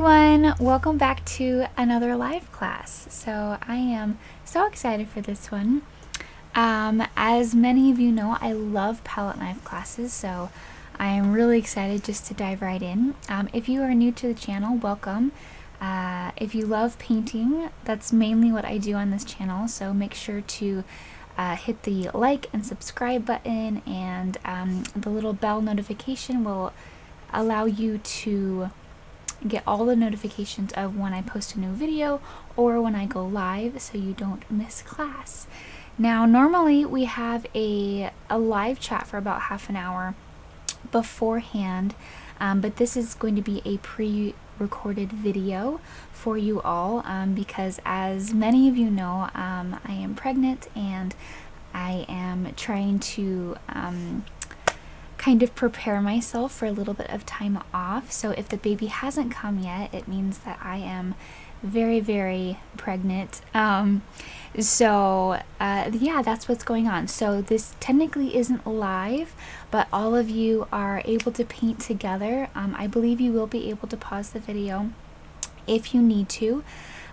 everyone, welcome back to another live class. So I am so excited for this one. As many of you know, I love palette knife classes, so I am really excited just to dive right in. If you are new to the channel, welcome. If you love painting, that's mainly what I do on this channel, so make sure to hit the like and subscribe button, and the little bell notification will allow you to get all the notifications of when I post a new video or when I go live, so you don't miss class. Now normally we have a live chat for about half an hour beforehand, but this is going to be a pre-recorded video for you all, because as many of you know, I am pregnant and I am trying to kind of prepare myself for a little bit of time off. So if the baby hasn't come yet, it means that I am very, very pregnant. Yeah, that's what's going on. So this technically isn't live, but all of you are able to paint together. I believe you will be able to pause the video if you need to.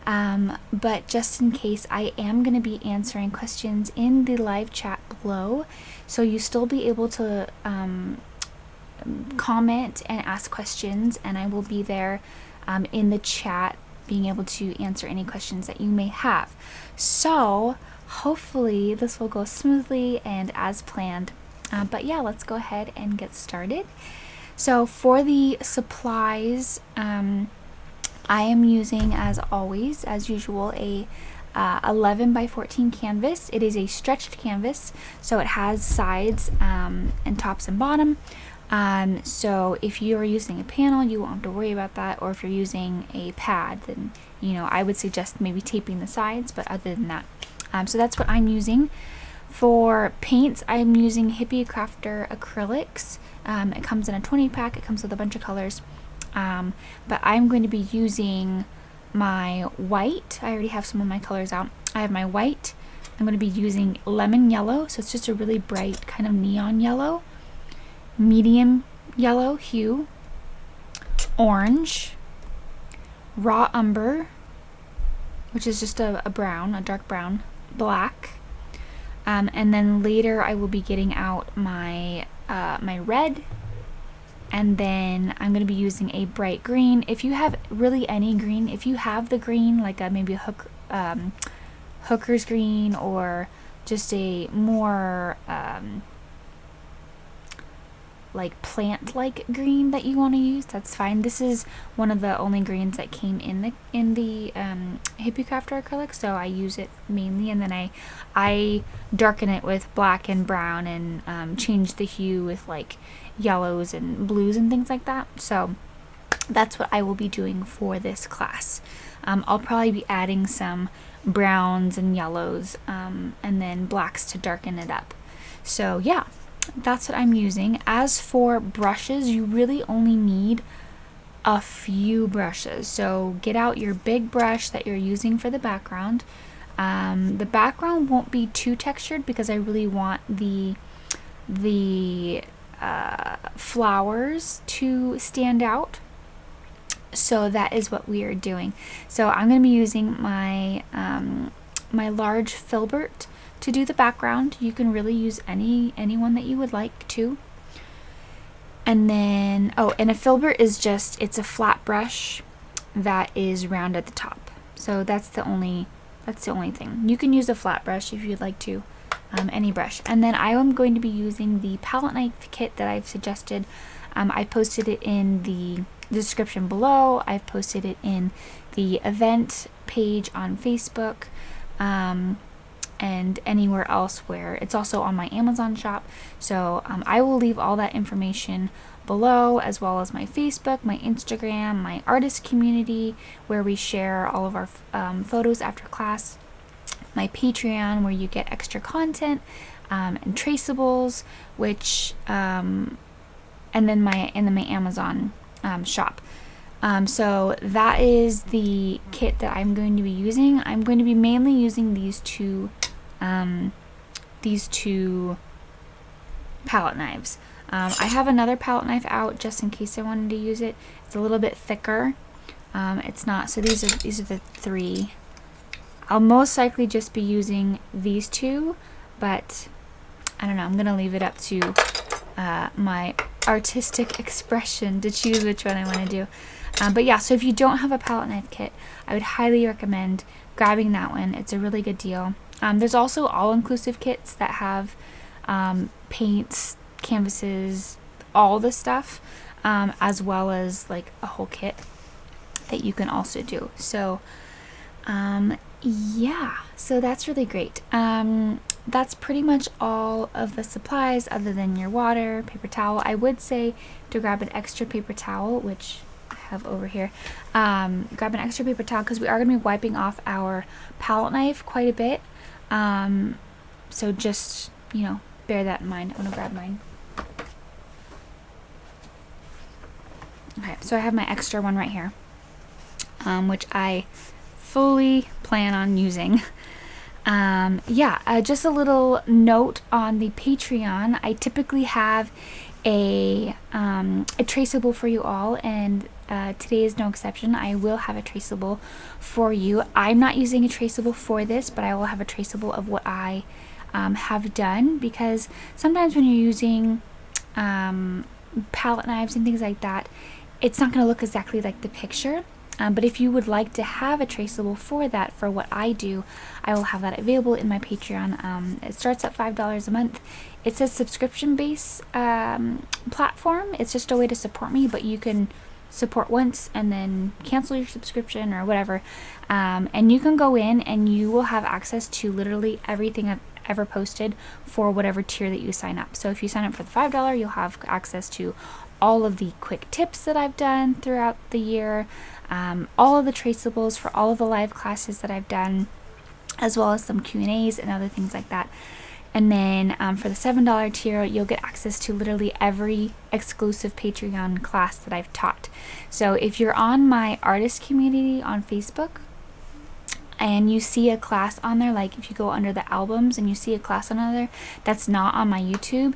But just in case, I am going to be answering questions in the live chat below, so you still be able to comment and ask questions, and I will be there in the chat being able to answer any questions that you may have. So hopefully this will go smoothly and as planned. But yeah, let's go ahead and get started. So for the supplies, I am using, as always, as usual, a 11 by 14 canvas. It is a stretched canvas, so it has sides and tops and bottom. So if you are using a panel, you won't have to worry about that, or if you're using a pad, then I would suggest maybe taping the sides, but other than that, so that's what I'm using. For paints, I'm using Hippie Crafter acrylics. It comes in a 20 pack. It comes with a bunch of colors. But I'm going to be using my white. I already have some of my colors out. I have my white. I'm going to be using lemon yellow, so it's just a really bright kind of neon yellow, medium yellow hue, orange, raw umber, which is just a brown, a dark brown, black, and then later I will be getting out my my red. And then I'm going to be using a bright green. If you have really any green, if you have the green, like maybe a hooker's green, or just a more like plant-like green that you want to use, that's fine. This is one of the only greens that came in the Hippie Crafter acrylic, so I use it mainly, and then I darken it with black and brown, and change the hue with like yellows and blues and things like that. So that's what I will be doing for this class. I'll probably be adding some browns and yellows, and then blacks to darken it up. So yeah, that's what I'm using. As for brushes, you really only need a few brushes. So get out your big brush that you're using for the background. The background won't be too textured because I really want the flowers to stand out, so that is what we are doing. So I'm going to be using my my large filbert to do the background. You can really use any one that you would like to. And then and a filbert is just, it's a flat brush that is round at the top. So that's the only thing. You can use a flat brush if you'd like to. Any brush. And then I am going to be using the palette knife kit that I've suggested. I posted it in the description below. I've posted it in the event page on Facebook, and anywhere else where it's also on my Amazon shop. So I will leave all that information below, as well as my Facebook, my Instagram, my artist community where we share all of our photos after class, my Patreon where you get extra content, and traceables, which and then my Amazon shop. So that is the kit that I'm going to be using. I'm going to be mainly using these two palette knives. I have another palette knife out just in case I wanted to use it. It's a little bit thicker, It's not, so these are the 3. I'll most likely just be using these 2, but I don't know, I'm gonna leave it up to my artistic expression to choose which one I want to do. But yeah, so if you don't have a palette knife kit, I would highly recommend grabbing that one. It's a really good deal. There's also all-inclusive kits that have paints, canvases, all the stuff, as well as like a whole kit that you can also do. So yeah, so that's really great. That's pretty much all of the supplies other than your water, paper towel. I would say to grab an extra paper towel, which I have over here. Grab an extra paper towel because we are going to be wiping off our palette knife quite a bit. So just, you know, bear that in mind. I'm going to grab mine. Okay, so I have my extra one right here, which I fully plan on using. Just a little note on the Patreon. I typically have a traceable for you all, and today is no exception. I will have a traceable for you. I'm not using a traceable for this, but I will have a traceable of what I have done, because sometimes when you're using palette knives and things like that, it's not going to look exactly like the picture. But if you would like to have a traceable for that, for what I do, I will have that available in my Patreon. It starts at $5 a month. It's a subscription-based platform. It's just a way to support me, but you can support once and then cancel your subscription or whatever. And you can go in and you will have access to literally everything I've ever posted for whatever tier that you sign up. So if you sign up for the $5, you'll have access to all of the quick tips that I've done throughout the year, all of the traceables for all of the live classes that I've done, as well as some Q&As and other things like that. And then for the $7 tier, you'll get access to literally every exclusive Patreon class that I've taught. So if you're on my artist community on Facebook and you see a class on there, like if you go under the albums and you see a class on there that's not on my YouTube,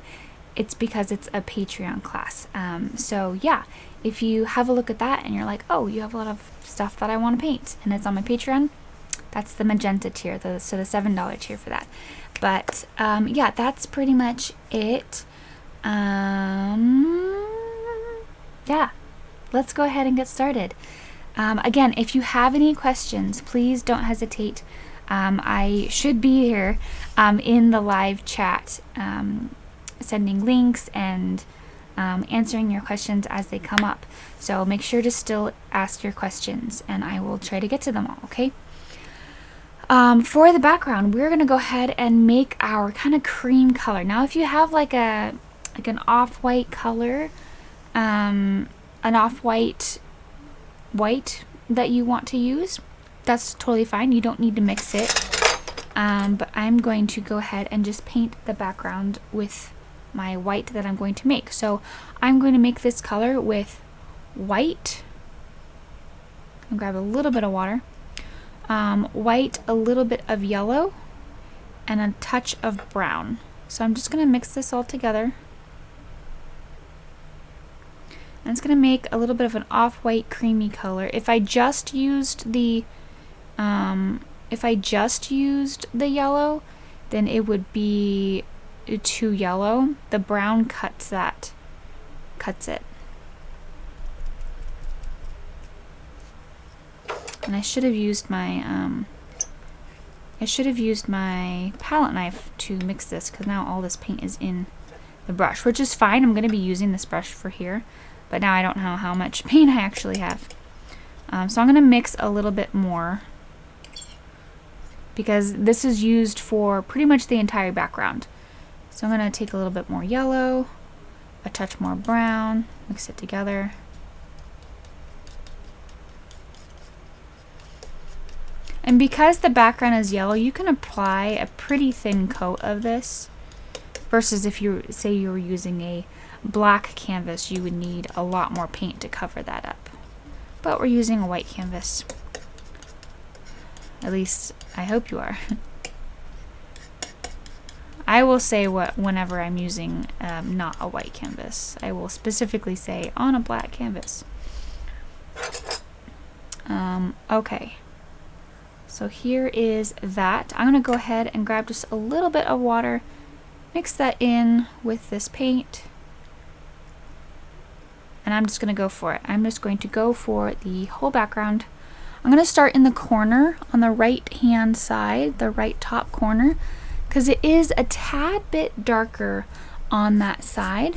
it's because it's a Patreon class. So yeah, if you have a look at that and you're like, oh, you have a lot of stuff that I want to paint and it's on my Patreon, that's the magenta tier, so the $7 tier for that. But yeah, that's pretty much it. Yeah, let's go ahead and get started. Again, if you have any questions, please don't hesitate. I should be here in the live chat, sending links and answering your questions as they come up. So make sure to still ask your questions and I will try to get to them all, okay? For the background, we're going to go ahead and make our kind of cream color. Now, if you have like an off-white color, an off-white white that you want to use, that's totally fine. You don't need to mix it. But I'm going to go ahead and just paint the background with my white that I'm going to make. So I'm going to make this color with white. I'll grab a little bit of water. White, a little bit of yellow, and a touch of brown. So I'm just going to mix this all together. And it's going to make a little bit of an off-white creamy color. If I just used the yellow, then it would be too yellow. The brown cuts it. And I should have used my palette knife to mix this, because now all this paint is in the brush, which is fine. I'm going to be using this brush for here, but now I don't know how much paint I actually have. So I'm going to mix a little bit more, because this is used for pretty much the entire background. So I'm going to take a little bit more yellow, a touch more brown, mix it together. And because the background is yellow, you can apply a pretty thin coat of this, versus if you say you were using a black canvas, you would need a lot more paint to cover that up. But we're using a white canvas. At least I hope you are. I will say whenever I'm using not a white canvas. I will specifically say on a black canvas. Okay. So here is that. I'm going to go ahead and grab just a little bit of water, mix that in with this paint, and I'm just going to go for it. I'm just going to go for the whole background. I'm going to start in the corner on the right hand side, the right top corner, because it is a tad bit darker on that side.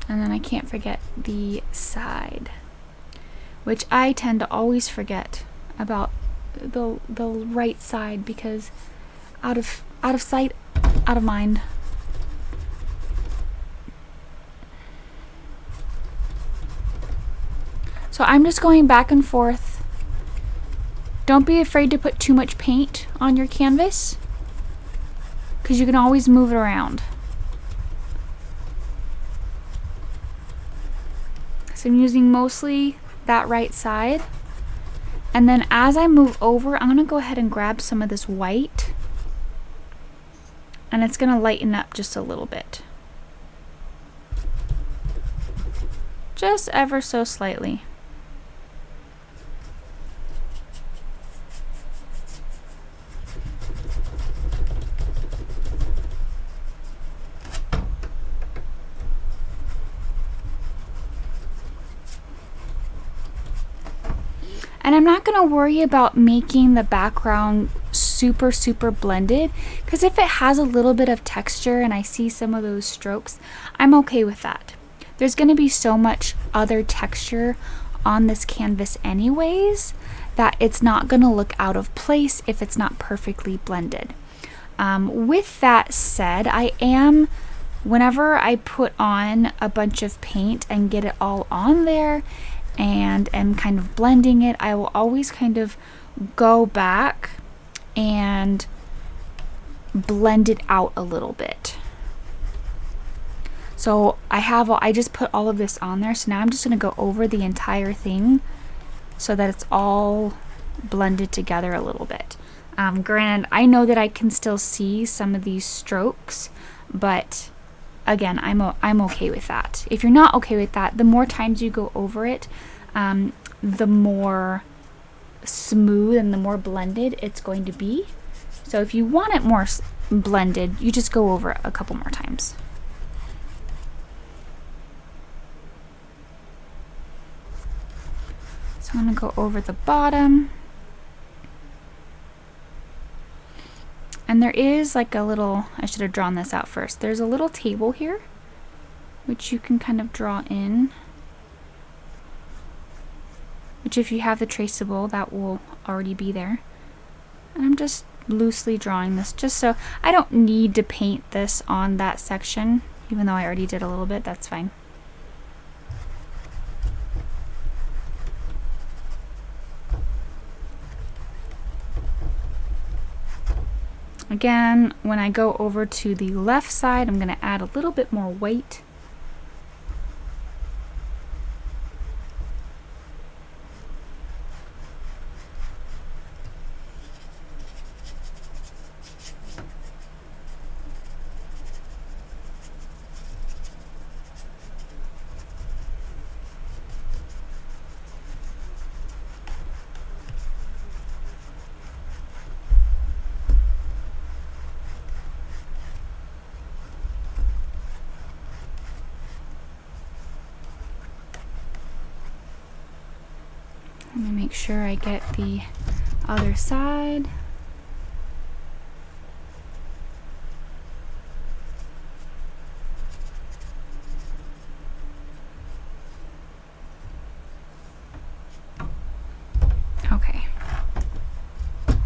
And then I can't forget the side, which I tend to always forget about the right side, because out of sight, out of mind. So I'm just going back and forth. Don't be afraid to put too much paint on your canvas, because you can always move it around. So I'm using mostly that right side. And then as I move over, I'm gonna go ahead and grab some of this white, and it's gonna lighten up just a little bit. Just ever so slightly. And I'm not going to worry about making the background super blended, because if it has a little bit of texture and I see some of those strokes, I'm okay with that. There's going to be so much other texture on this canvas anyways that it's not going to look out of place if it's not perfectly blended. With that said, whenever I put on a bunch of paint and get it all on there and am kind of blending it, I will always kind of go back and blend it out a little bit. So I just put all of this on there, so now I'm just going to go over the entire thing so that it's all blended together a little bit. Granted, I know that I can still see some of these strokes, but again, I'm okay with that. If you're not okay with that, the more times you go over it, the more smooth and the more blended it's going to be. So if you want it more blended, you just go over it a couple more times. So I'm going to go over the bottom. And there is like a little, I should have drawn this out first. There's a little table here, which you can kind of draw in. Which if you have the traceable, that will already be there. And I'm just loosely drawing this just so I don't need to paint this on that section, even though I already did a little bit, that's fine. Again, when I go over to the left side, I'm going to add a little bit more white. Let me make sure I get the other side. Okay. I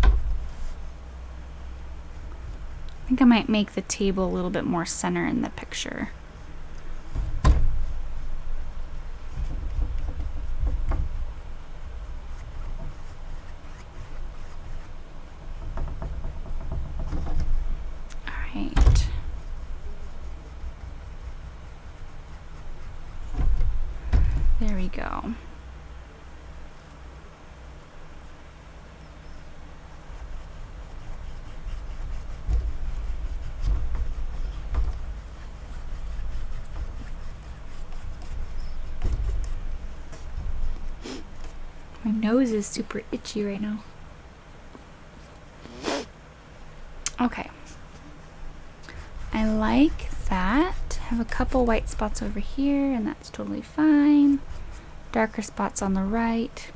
think I might make the table a little bit more center in the picture. There we go. My nose is super itchy right now. Okay. I like that. I have a couple white spots over here, and that's totally fine. Darker spots on the right.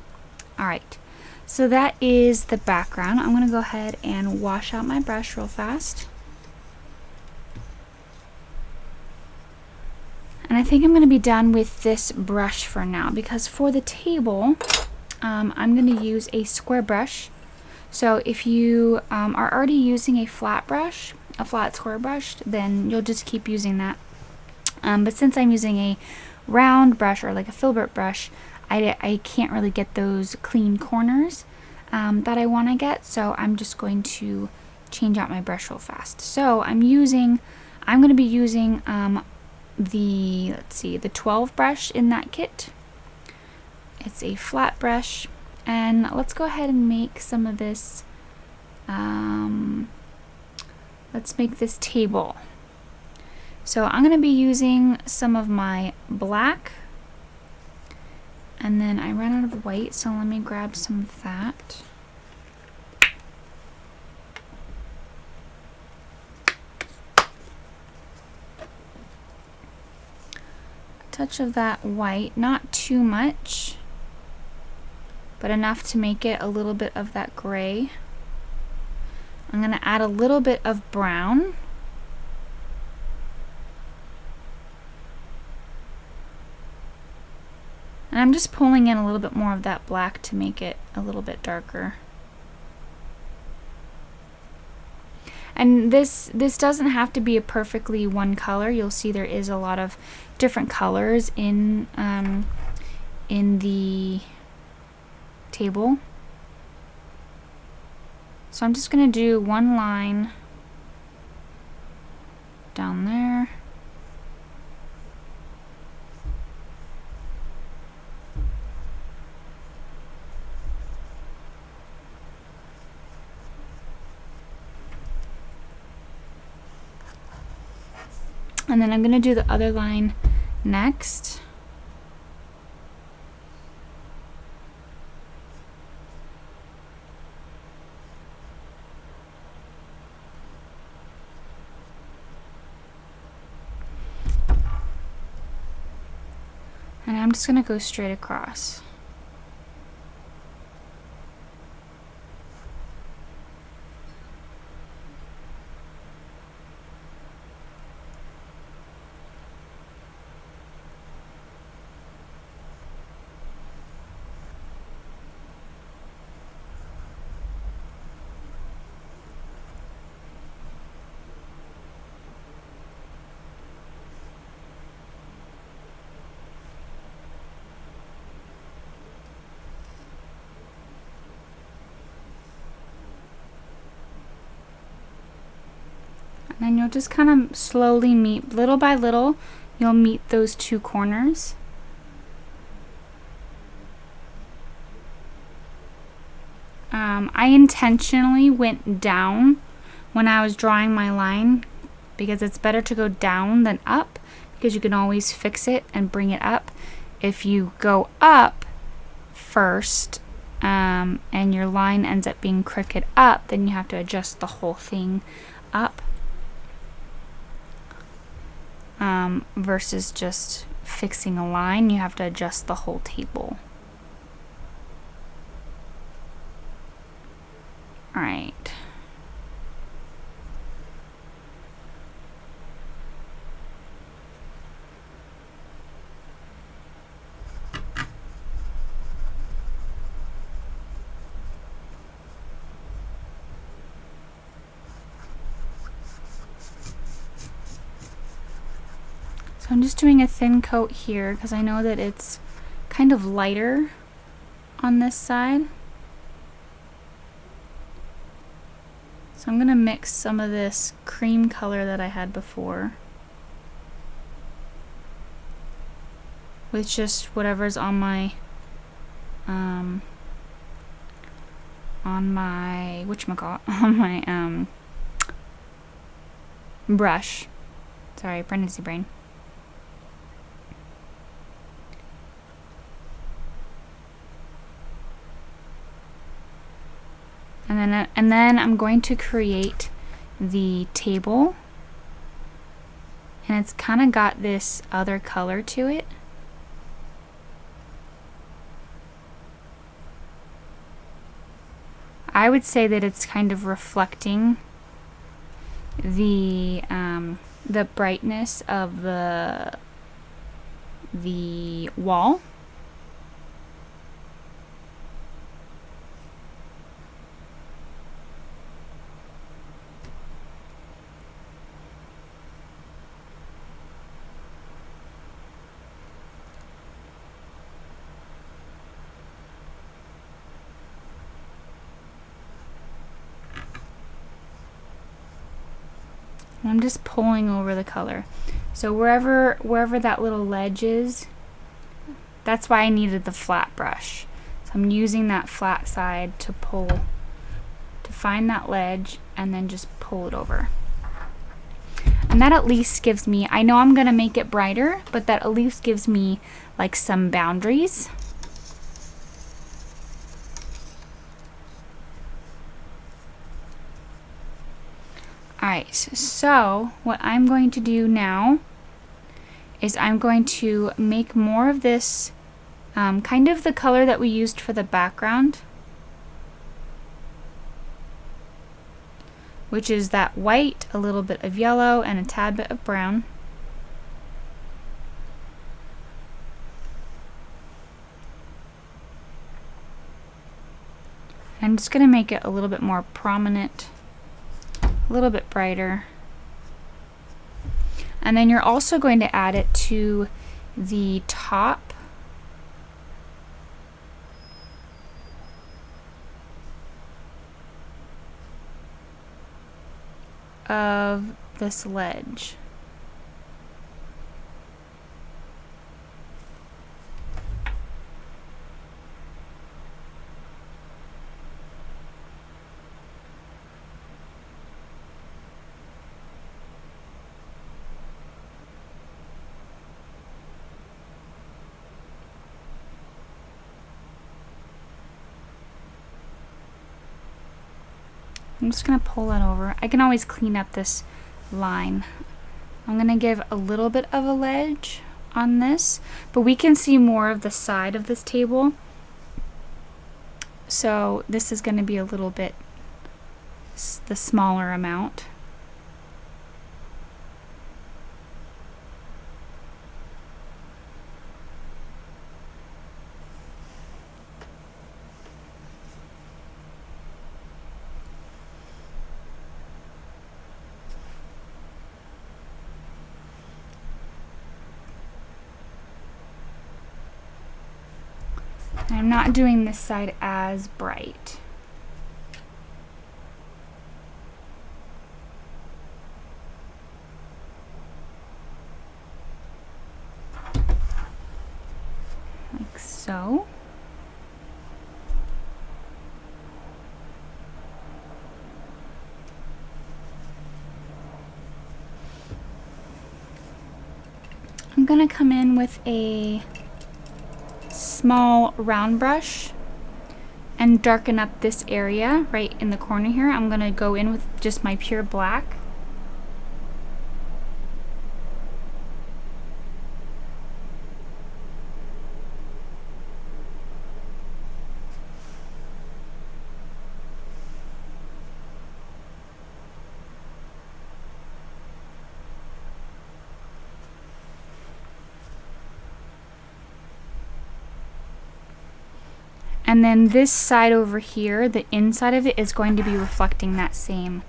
Alright, so that is the background. I'm going to go ahead and wash out my brush real fast. And I think I'm going to be done with this brush for now, because for the table, I'm going to use a square brush. So if you are already using a flat brush, a flat square brush, then you'll just keep using that. But since I'm using a round brush, or like a filbert brush, I can't really get those clean corners that I want to get, so I'm just going to change out my brush real fast. So I'm going to be using the 12 brush in that kit. It's a flat brush, and let's go ahead and make some of this. Let's make this table. So I'm going to be using some of my black, and then I ran out of white, so let me grab some of that. A touch of that white, not too much, but enough to make it a little bit of that gray. I'm going to add a little bit of brown. And I'm just pulling in a little bit more of that black to make it a little bit darker. And this doesn't have to be a perfectly one color. You'll see there is a lot of different colors in the table. So I'm just going to do one line down there. And then I'm going to do the other line next. And I'm just going to go straight across. And then you'll just kind of slowly meet, little by little, you'll meet those two corners. I intentionally went down when I was drawing my line, because it's better to go down than up, because you can always fix it and bring it up. If you go up first and your line ends up being crooked up, then you have to adjust the whole thing up. Versus just fixing a line, you have to adjust the whole table. Alright. So I'm just doing a thin coat here because I know that it's kind of lighter on this side. So I'm going to mix some of this cream color that I had before with just whatever's on my whatchamacallit, on my brush. Sorry, pregnancy brain. And then I'm going to create the table, and it's kind of got this other color to it. I would say that it's kind of reflecting the brightness of the wall. I'm just pulling over the color. So wherever that little ledge is, that's why I needed the flat brush. So I'm using that flat side to pull, to find that ledge and then just pull it over. And that at least gives me, I know I'm gonna make it brighter, but that at least gives me like some boundaries. Alright, so what I'm going to do now is I'm going to make more of this kind of the color that we used for the background, which is that white, a little bit of yellow, and a tad bit of brown. I'm just going to make it a little bit more prominent, a little bit brighter. And then you're also going to add it to the top of this ledge. I'm just going to pull that over. I can always clean up this line. I'm going to give a little bit of a ledge on this, but we can see more of the side of this table. So this is going to be a little bit the smaller amount. I'm not doing this side as bright. Like so. I'm gonna come in with a small round brush and darken up this area right in the corner here. I'm gonna go in with just my pure black. And then this side over here, the inside of it is going to be reflecting that same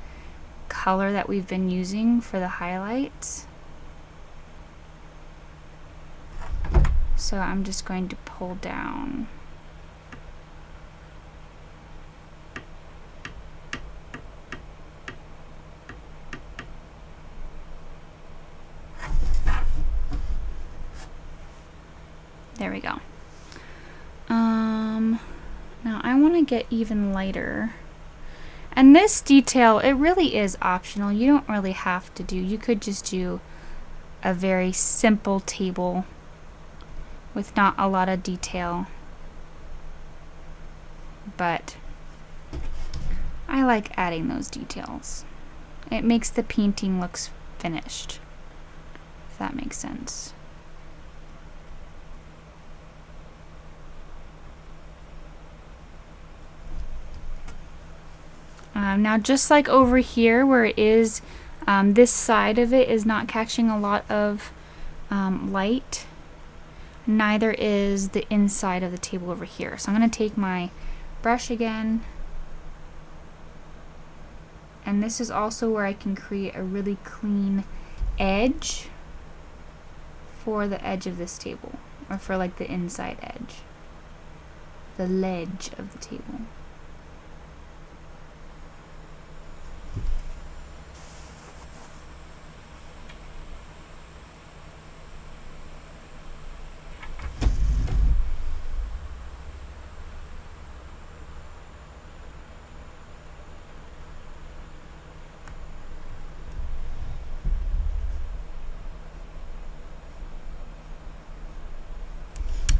color that we've been using for the highlights. So I'm just going to pull down. There we go. Now I want to get even lighter. And this detail, it really is optional. You don't really have to do. You could just do a very simple table with not a lot of detail. But I like adding those details. It makes the painting look finished, if that makes sense. Now just like over here where it is, this side of it is not catching a lot of light, neither is the inside of the table over here. So I'm going to take my brush again, and this is also where I can create a really clean edge for the edge of this table, or for like the inside edge, the ledge of the table.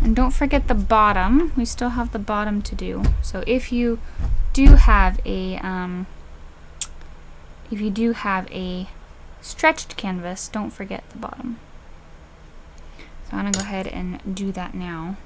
And don't forget the bottom. We still have the bottom to do. So if you do have a stretched canvas, don't forget the bottom. So I'm gonna go ahead and do that now.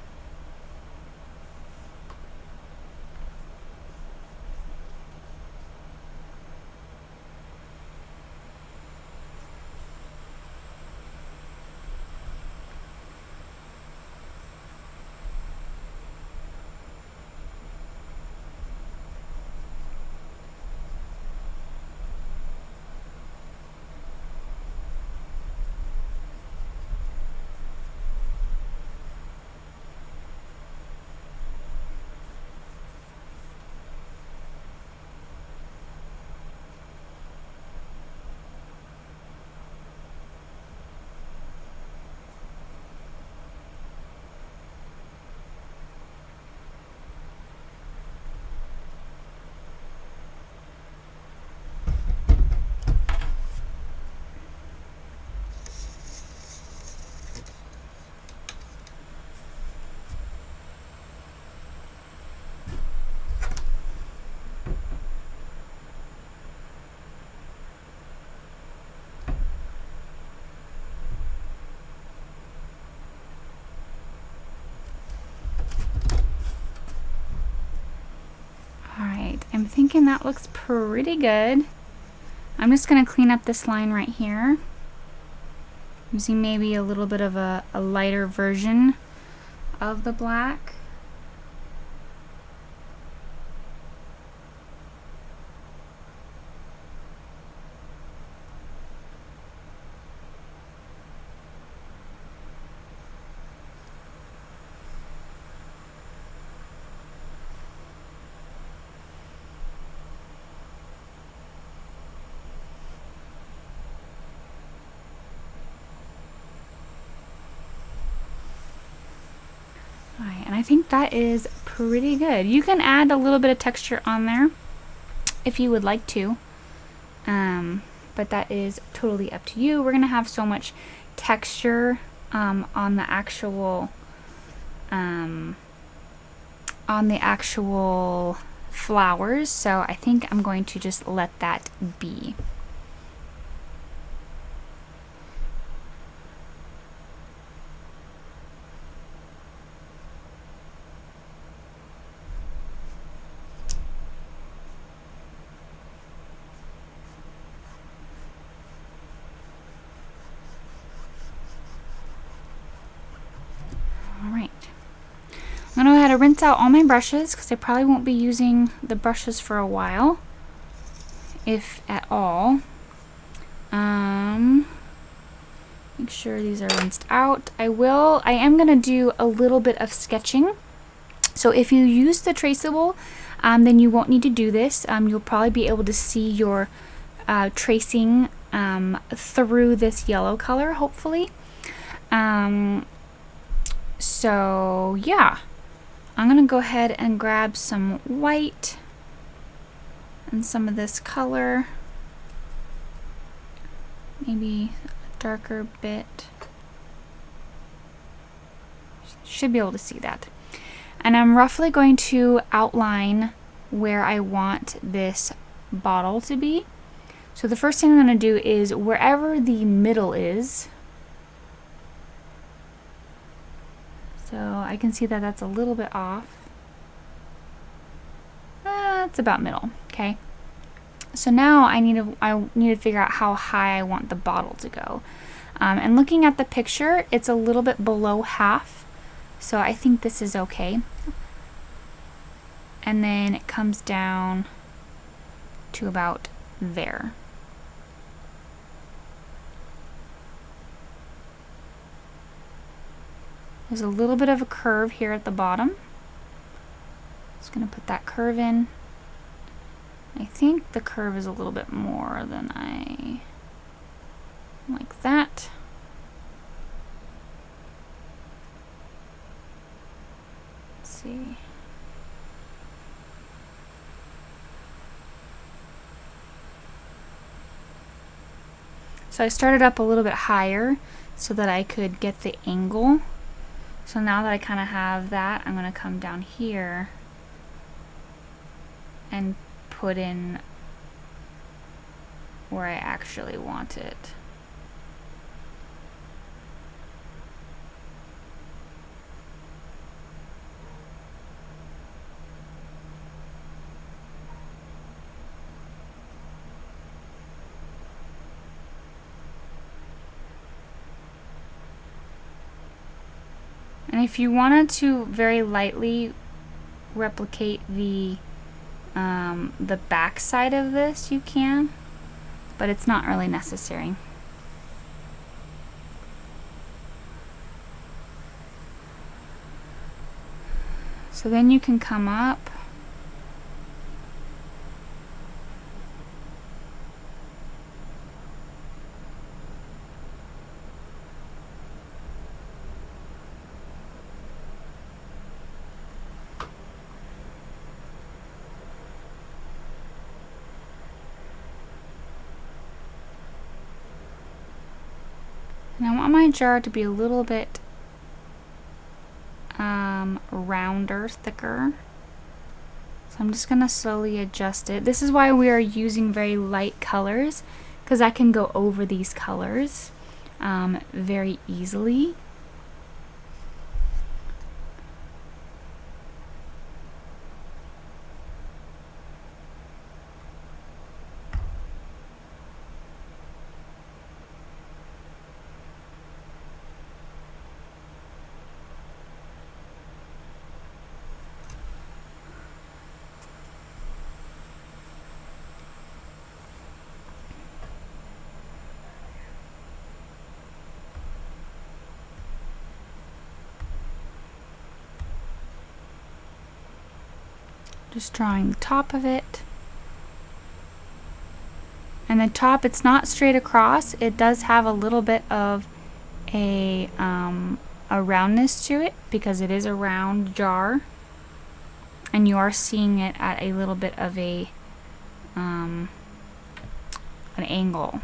I'm thinking that looks pretty good. I'm just going to clean up this line right here, using maybe a little bit of a lighter version of the black. And I think that is pretty good. You can add a little bit of texture on there if you would like to, but that is totally up to you. We're gonna have so much texture on the actual flowers, so I think I'm going to just let that be. I'm going to go ahead and rinse out all my brushes because I probably won't be using the brushes for a while, if at all. Make sure these are rinsed out. I am going to do a little bit of sketching. So if you use the traceable, then you won't need to do this. You'll probably be able to see your tracing through this yellow color, hopefully. So yeah. I'm going to go ahead and grab some white and some of this color, maybe a darker bit. Should be able to see that. And I'm roughly going to outline where I want this bottle to be. So the first thing I'm going to do is wherever the middle is, so I can see that that's a little bit off. It's about middle, okay? So now I need to figure out how high I want the bottle to go. And looking at the picture, it's a little bit below half, so I think this is okay. And then it comes down to about there. There's a little bit of a curve here at the bottom. Just gonna put that curve in. I think the curve is a little bit more than I like that. Let's see. So I started up a little bit higher so that I could get the angle. So now that I kind of have that, I'm going to come down here and put in where I actually want it. And if you wanted to very lightly replicate the back side of this, you can, but it's not really necessary. So then you can come up and I want my jar to be a little bit rounder, thicker. So I'm just going to slowly adjust it. This is why we are using very light colors, because I can go over these colors very easily. Just drawing the top of it. And the top, it's not straight across. It does have a little bit of a roundness to it because it is a round jar. And you are seeing it at a little bit of a an angle.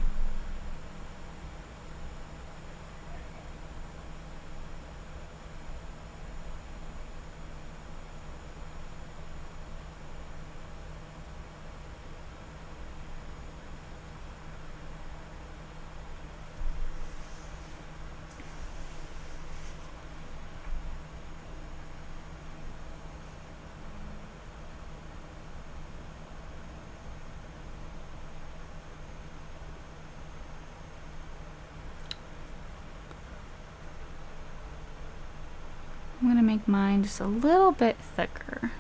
I'm going to make mine just a little bit thicker.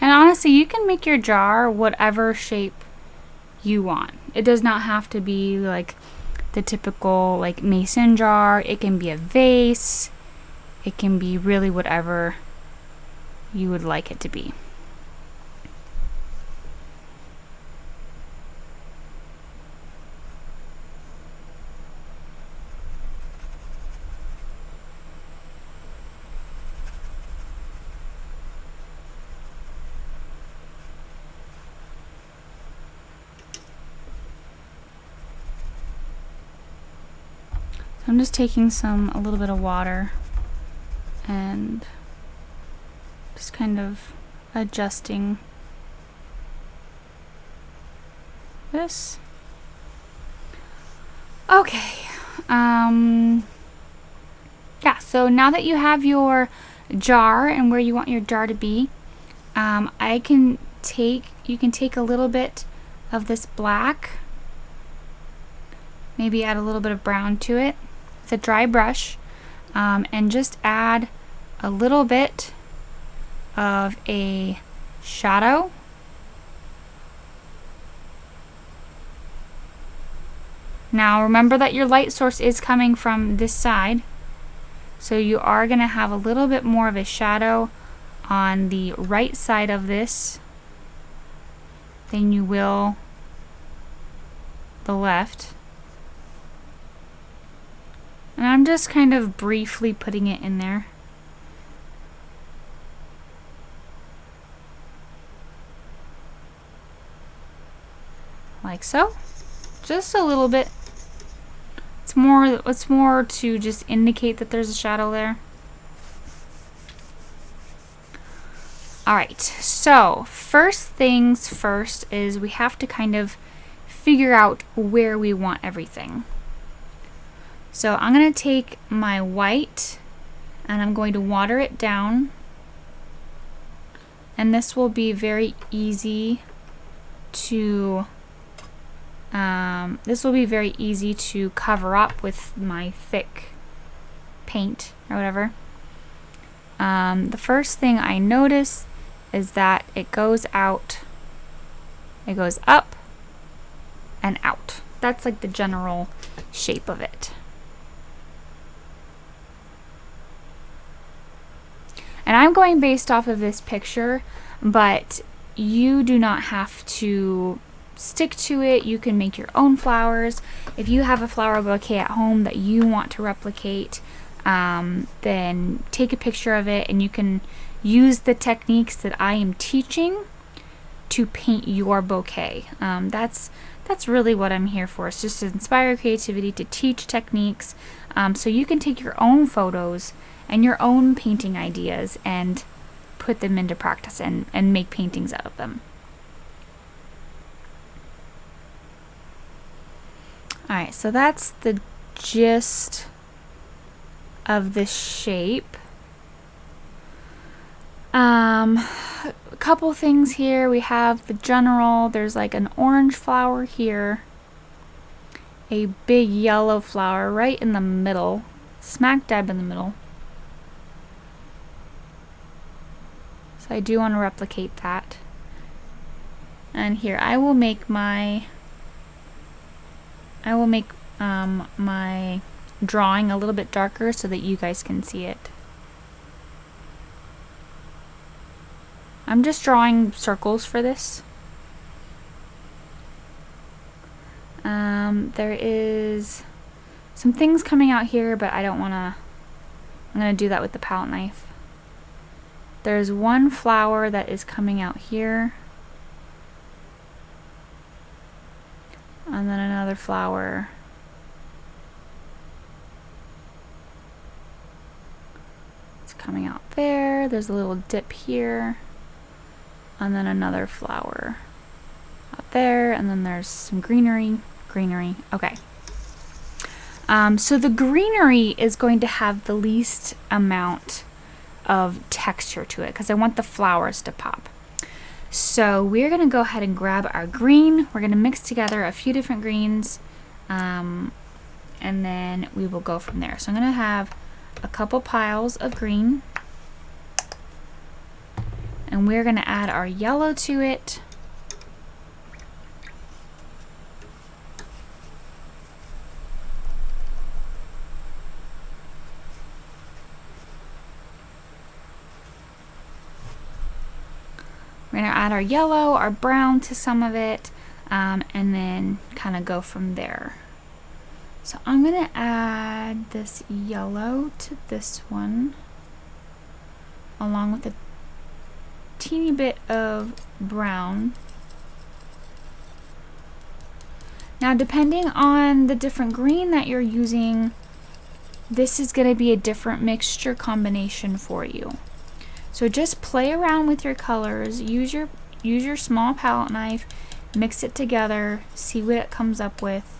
And honestly, you can make your jar whatever shape you want. It does not have to be like the typical like mason jar. It can be a vase. It can be really whatever you would like it to be. I'm just taking a little bit of water and just kind of adjusting this. Okay. Yeah, so now that you have your jar and where you want your jar to be, you can take a little bit of this black, maybe add a little bit of brown to it with a dry brush, and just add a little bit of a shadow. Now remember that your light source is coming from this side, so you are going to have a little bit more of a shadow on the right side of this than you will the left. And I'm just kind of briefly putting it in there. Like so. Just a little bit. It's more to just indicate that there's a shadow there. Alright, so first things first is we have to kind of figure out where we want everything. So I'm going to take my white and I'm going to water it down. And this will be very easy to cover up with my thick paint or whatever. The first thing I notice is that it goes up and out. That's like the general shape of it. And I'm going based off of this picture, but you do not have to stick to it. You can make your own flowers. If you have a flower bouquet at home that you want to replicate, then take a picture of it and you can use the techniques that I am teaching to paint your bouquet. That's really what I'm here for. It's just to inspire creativity, to teach techniques, so you can take your own photos and your own painting ideas and put them into practice and make paintings out of them. Alright, so that's the gist of this shape. A couple things here. We have the general, there's like an orange flower here, a big yellow flower right in the middle, smack dab in the middle. So I do want to replicate that. And here I will make my my drawing a little bit darker so that you guys can see it. I'm just drawing circles for this. There is some things coming out here, but I don't want to. I'm going to do that with the palette knife. There's one flower that is coming out here. And then another flower. It's coming out there. There's a little dip here. And then another flower out there. And then there's some greenery. Okay. So the greenery is going to have the least amount of texture to it because I want the flowers to pop. So we're going to go ahead and grab our green. We're going to mix together a few different greens, and then we will go from there. So I'm going to have a couple piles of green, and we're going to add our yellow to it. We're going to add our yellow, our brown to some of it, and then kind of go from there. So I'm going to add this yellow to this one, along with a teeny bit of brown. Now, depending on the different green that you're using, this is going to be a different mixture combination for you. So just play around with your colors, use your small palette knife, mix it together, see what it comes up with.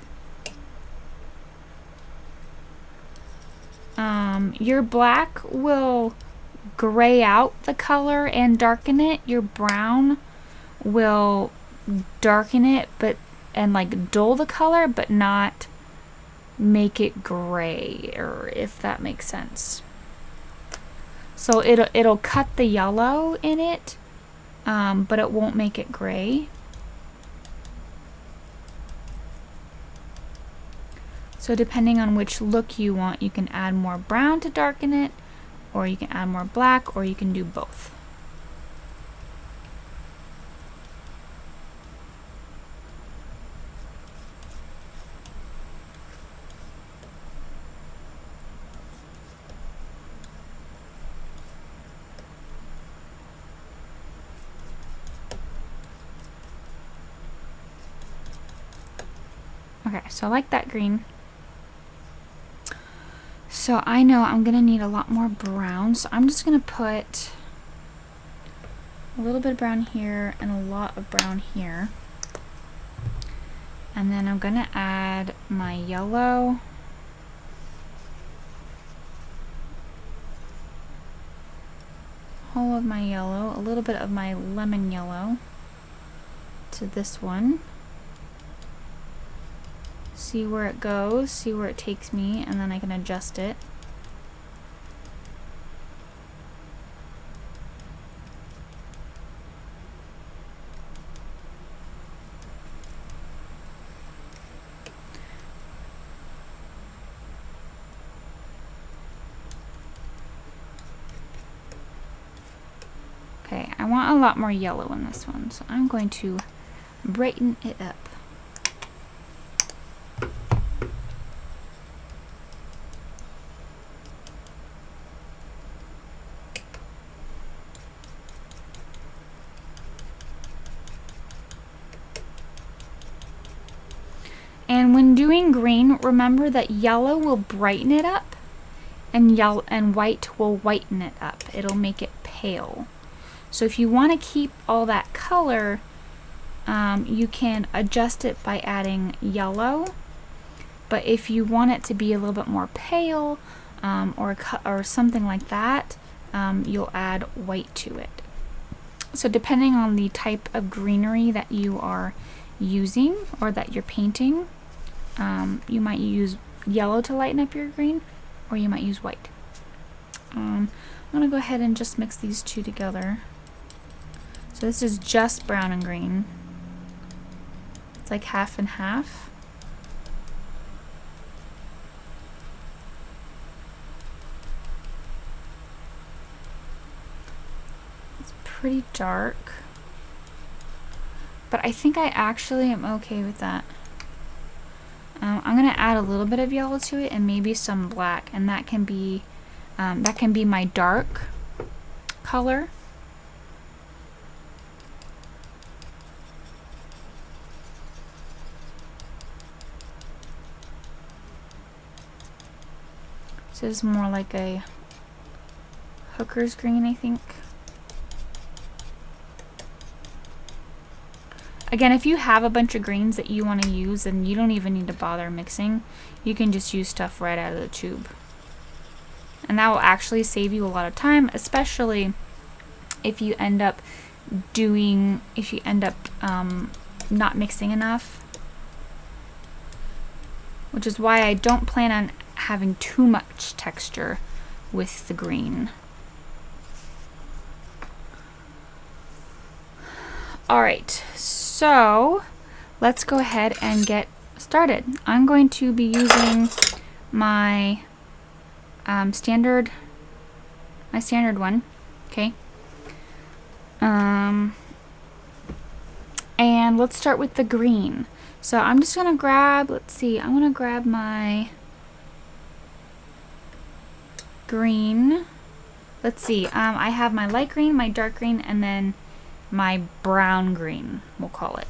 Your black will gray out the color and darken it. Your brown will darken it and like dull the color, but not make it gray, or if that makes sense. So it'll cut the yellow in it, but it won't make it gray. So depending on which look you want, you can add more brown to darken it, or you can add more black, or you can do both. Okay, so I like that green. So I know I'm gonna need a lot more brown, so I'm just gonna put a little bit of brown here and a lot of brown here. And then I'm gonna add my yellow. All of my yellow, a little bit of my lemon yellow to this one. See where it goes, see where it takes me, and then I can adjust it. Okay, I want a lot more yellow in this one, so I'm going to brighten it up. And when doing green, remember that yellow will brighten it up, and white will whiten it up. It'll make it pale. So if you want to keep all that color, you can adjust it by adding yellow. But if you want it to be a little bit more pale, or something like that, you'll add white to it. So depending on the type of greenery that you are using or that you're painting, you might use yellow to lighten up your green, or you might use white. I'm gonna go ahead and just mix these two together. So this is just brown and green. It's like half and half. It's pretty dark, but I think I actually am okay with that. I'm gonna add a little bit of yellow to it and maybe some black, and that can be my dark color. This is more like a hooker's green, I think. Again, if you have a bunch of greens that you want to use, then you don't even need to bother mixing. You can just use stuff right out of the tube. And that will actually save you a lot of time, especially if you end up not mixing enough. Which is why I don't plan on having too much texture with the green. Alright, so let's go ahead and get started. I'm going to be using my standard one, okay? And let's start with the green. So I'm just gonna grab, I'm gonna grab my green. I have my light green, my dark green, and then my brown green, we'll call it.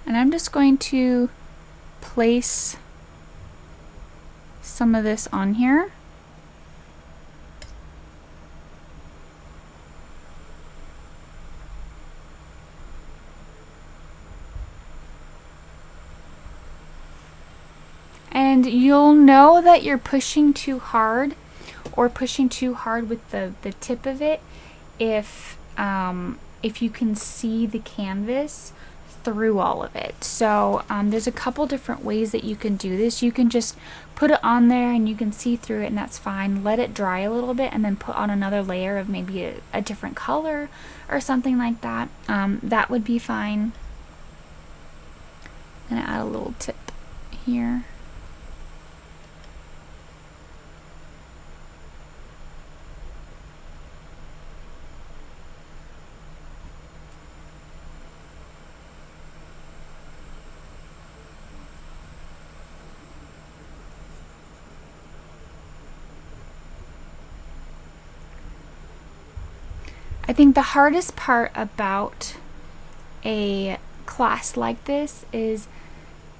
And I'm just going to place some of this on here. And you'll know that you're pushing too hard or pushing too hard with the tip of it if you can see the canvas through all of it. So there's a couple different ways that you can do this. You can just put it on there and you can see through it, and that's fine. Let it dry a little bit and then put on another layer of maybe a different color or something like that. That would be fine. I'm gonna add a little tip here. I think the hardest part about a class like this is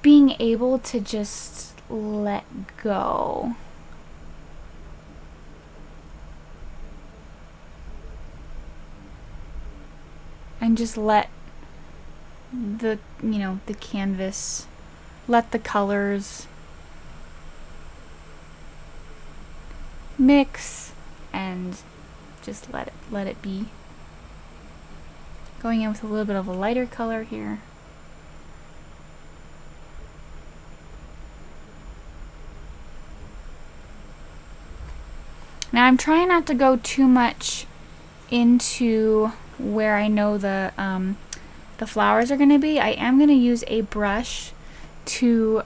being able to just let go. And just let the canvas, let the colors mix and just let it be. Going in with a little bit of a lighter color here. Now I'm trying not to go too much into where I know the flowers are going to be. I am going to use a brush to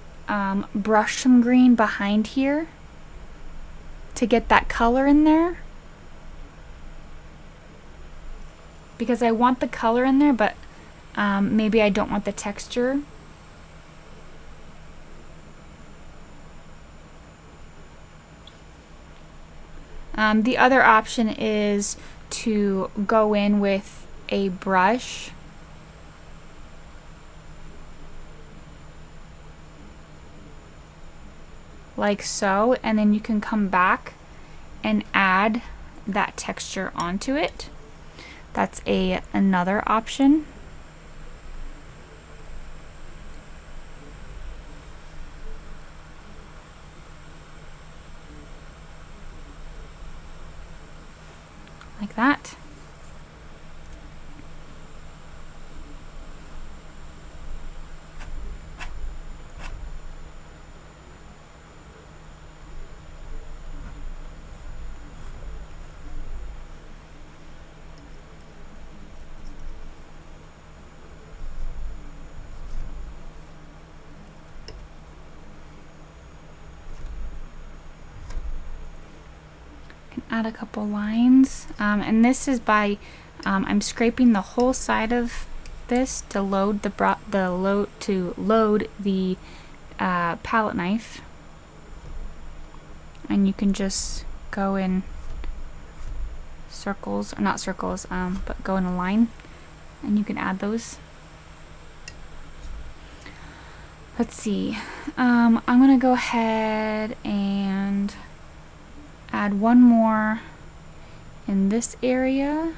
brush some green behind here to get that color in there. Because I want the color in there, but maybe I don't want the texture. The other option is to go in with a brush like so, and then you can come back and add that texture onto it. That's another option. Like that. Add a couple lines, and this is by I'm scraping the whole side of this to load the palette knife, and you can just go in circles, or not circles, but go in a line, and you can add those. Let's see. I'm gonna go ahead and add one more in this area.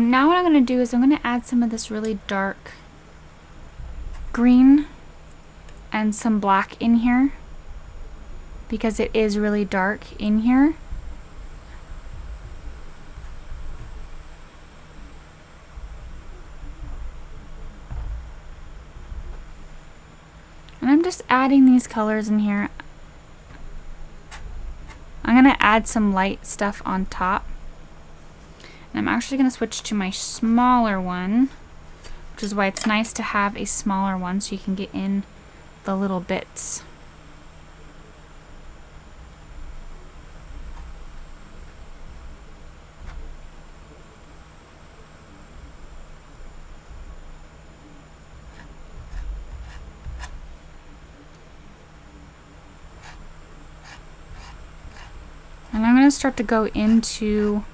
Now what I'm going to do is I'm going to add some of this really dark green and some black in here, because it is really dark in here. And I'm just adding these colors in here. I'm going to add some light stuff on top. And I'm actually going to switch to my smaller one, which is why it's nice to have a smaller one so you can get in the little bits. And I'm going to start to go into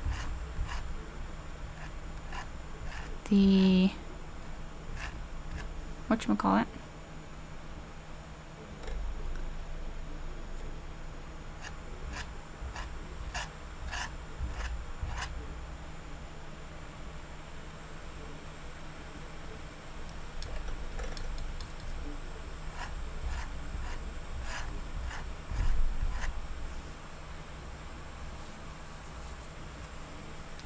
the whatchamacallit.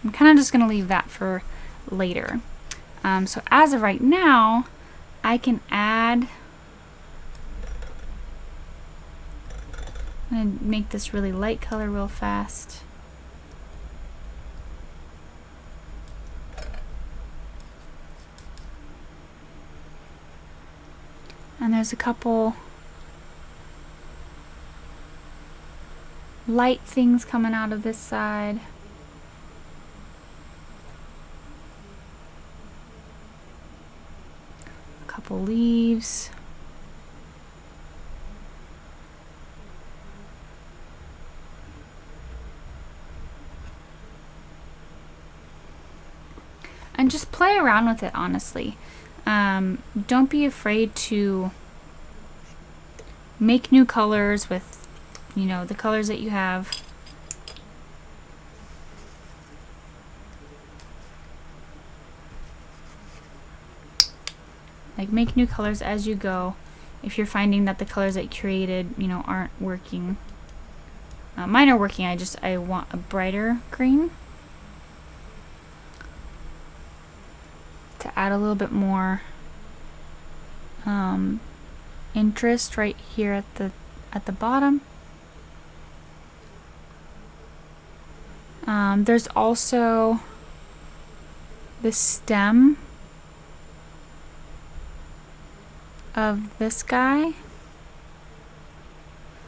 I'm kind of just going to leave that for later. So as of right now, I can add, I'm going to make this really light color real fast. And there's a couple light things coming out of this side. Couple leaves. And just play around with it, honestly. Don't be afraid to make new colors with, you know, the colors that you have. Like, make new colors as you go. If you're finding that the colors that you created, you know, aren't working. Mine are working, I want a brighter green. To add a little bit more interest right here at the bottom. There's also the stem of this guy.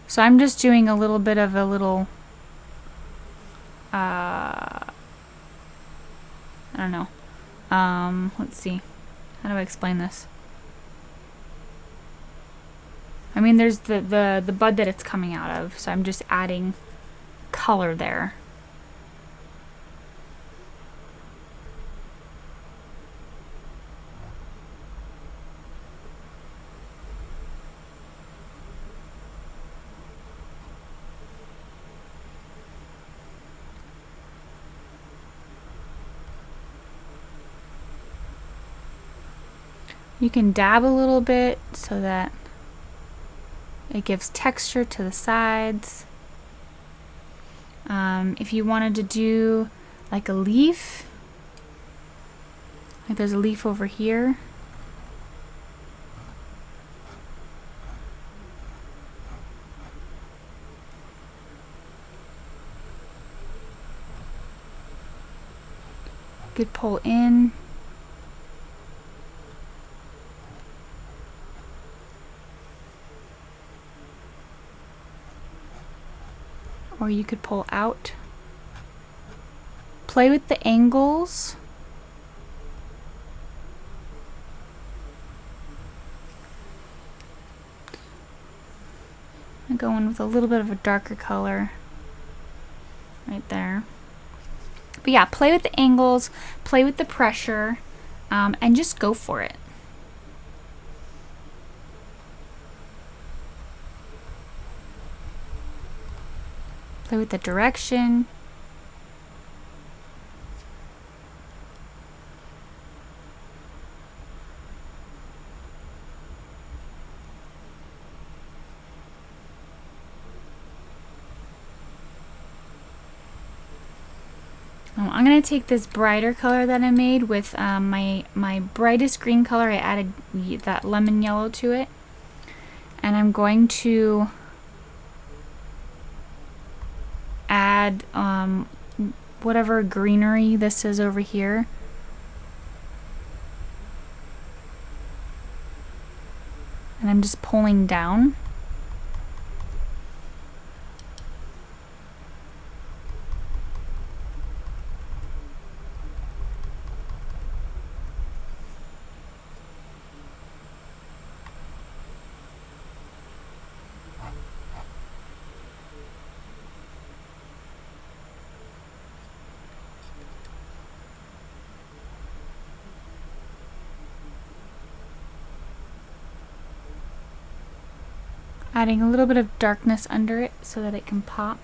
So I'm just doing a little bit of a little I don't know. Let's see. How do I explain this? I mean, there's the bud that it's coming out of, so I'm just adding color there. You can dab a little bit so that it gives texture to the sides. If you wanted to do like a leaf, like there's a leaf over here. You could pull in. Or you could pull out. Play with the angles. I'm going with a little bit of a darker color right there. But yeah, play with the angles, play with the pressure, and just go for it. Play with the direction. I'm going to take this brighter color that I made with my brightest green color. I added that lemon yellow to it. And I'm going to add whatever greenery this is over here. And I'm just pulling down. Adding a little bit of darkness under it so that it can pop.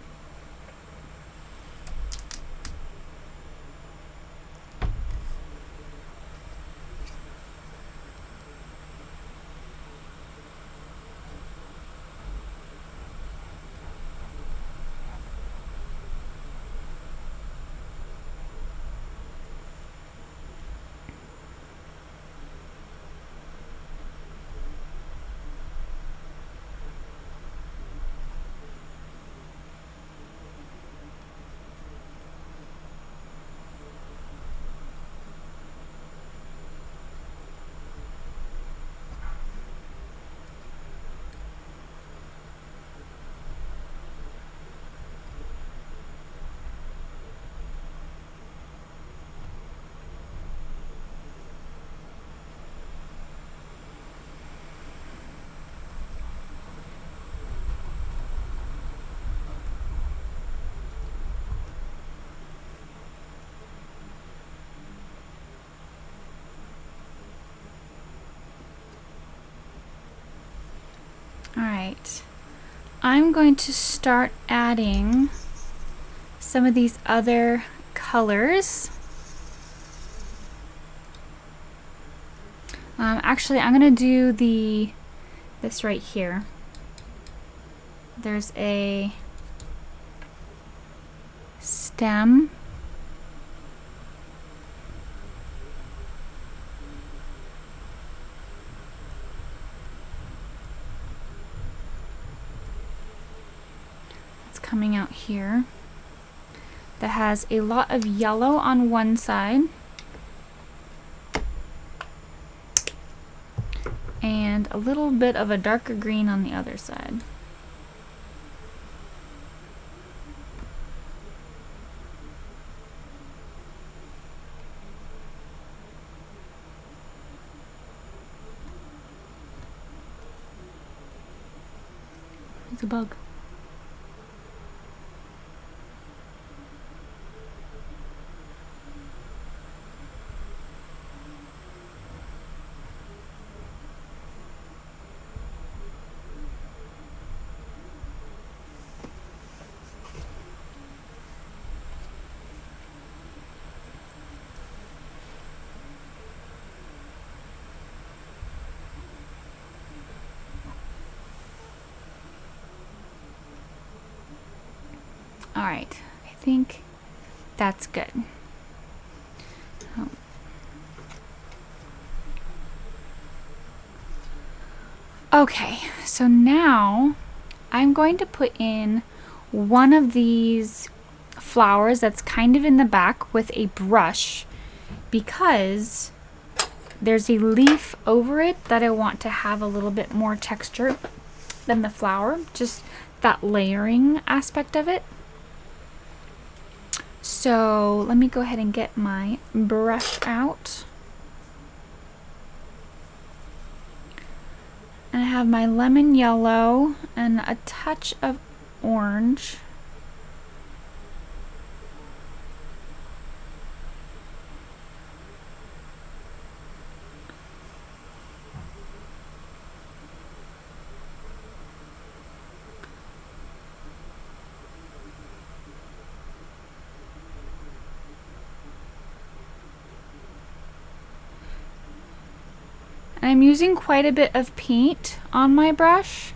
Alright, I'm going to start adding some of these other colors. Actually, I'm going to do this right here. There's a stem. Coming out here that has a lot of yellow on one side and a little bit of a darker green on the other side. It's a bug. Alright, I think that's good. Okay, so now I'm going to put in one of these flowers that's kind of in the back with a brush because there's a leaf over it that I want to have a little bit more texture than the flower, just that layering aspect of it. So let me go ahead and get my brush out. And I have my lemon yellow and a touch of orange. I'm using quite a bit of paint on my brush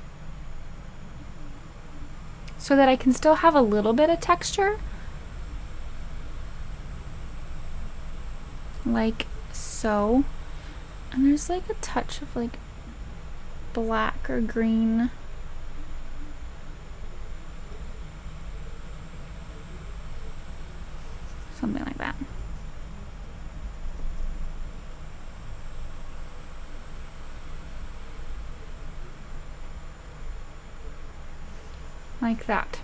so that I can still have a little bit of texture, like so. And there's like a touch of like black or green. Something like that. Like that.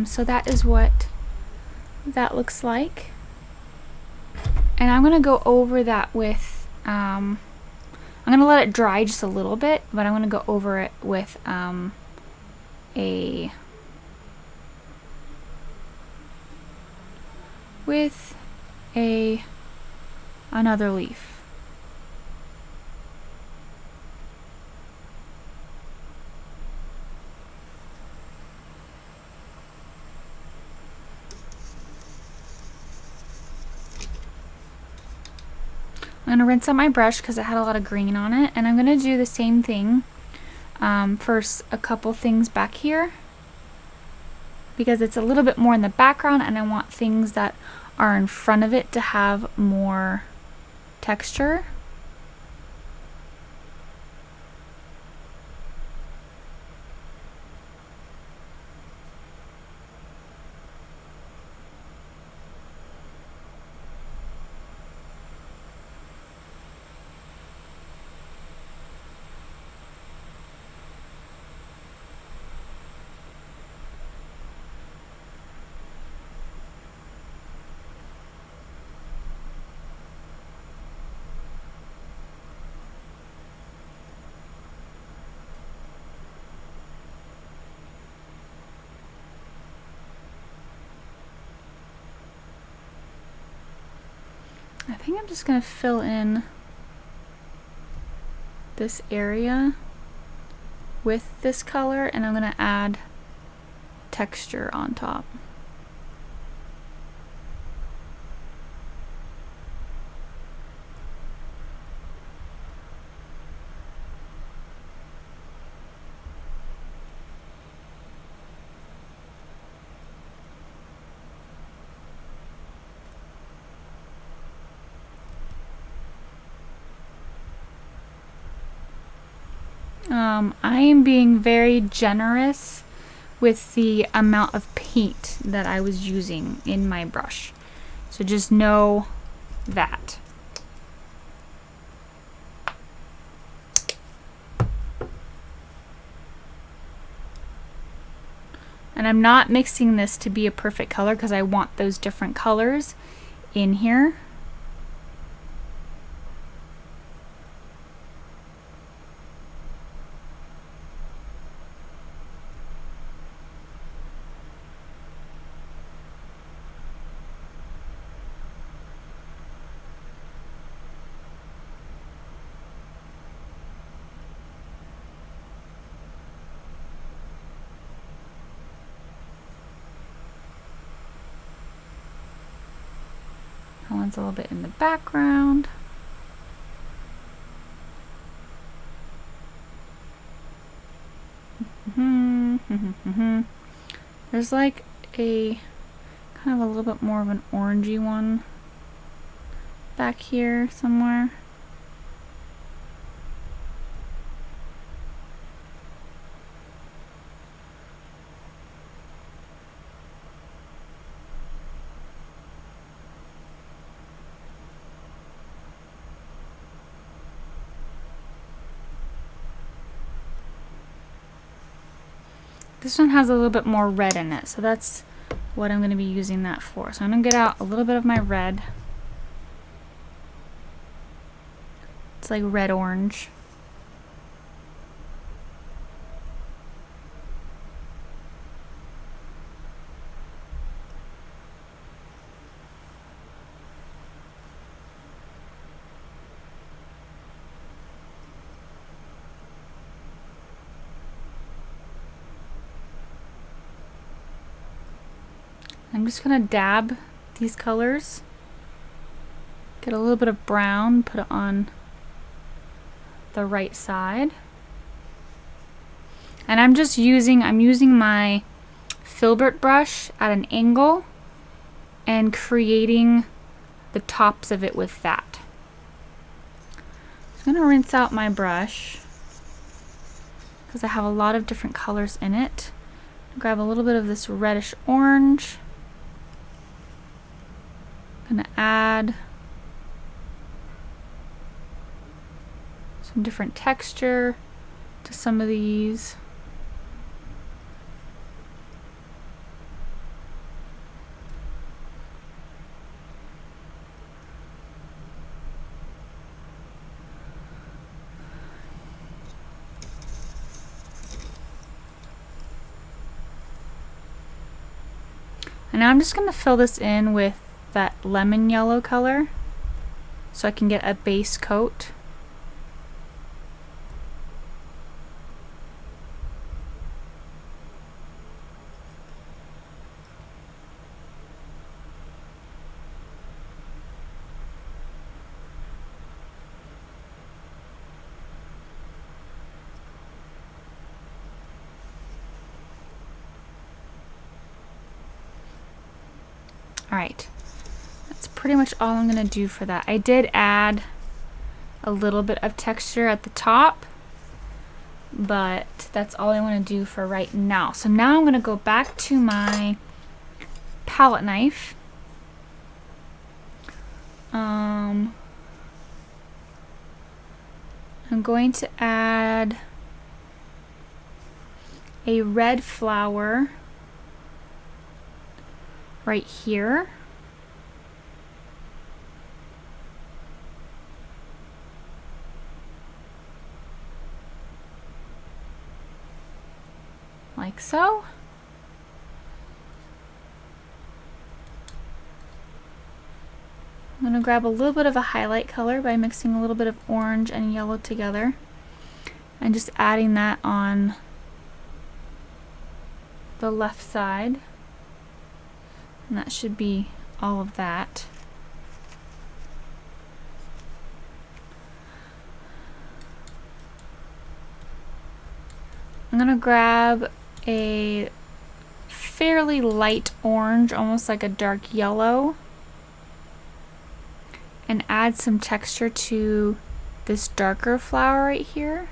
So that is what that looks like. And I'm gonna go over that with, I'm gonna let it dry just a little bit, but I'm gonna go over it with another leaf. I'm gonna rinse out my brush because it had a lot of green on it, and I'm gonna do the same thing for a couple things back here because it's a little bit more in the background and I want things that are in front of it to have more texture. I think I'm just going to fill in this area with this color, and I'm going to add texture on top. I am being very generous with the amount of paint that I was using in my brush. So just know that. And I'm not mixing this to be a perfect color because I want those different colors in here. That one's a little bit in the background. There's like a kind of a little bit more of an orangey one back here somewhere. This one has a little bit more red in it, so that's what I'm going to be using that for. So I'm going to get out a little bit of my red. It's like red-orange. I'm just going to dab these colors, get a little bit of brown, put it on the right side. And I'm using my filbert brush at an angle and creating the tops of it with that. I'm going to rinse out my brush because I have a lot of different colors in it. Grab a little bit of this reddish orange. Gonna add some different texture to some of these. And now I'm just gonna fill this in with that lemon yellow color so I can get a base coat. Alright, that's pretty much all I'm going to do for that. I did add a little bit of texture at the top, but that's all I want to do for right now. So now I'm going to go back to my palette knife. I'm going to add a red flower right here. Like so. I'm going to grab a little bit of a highlight color by mixing a little bit of orange and yellow together and just adding that on the left side. And that should be all of that. I'm going to grab a fairly light orange, almost like a dark yellow, and add some texture to this darker flower right here.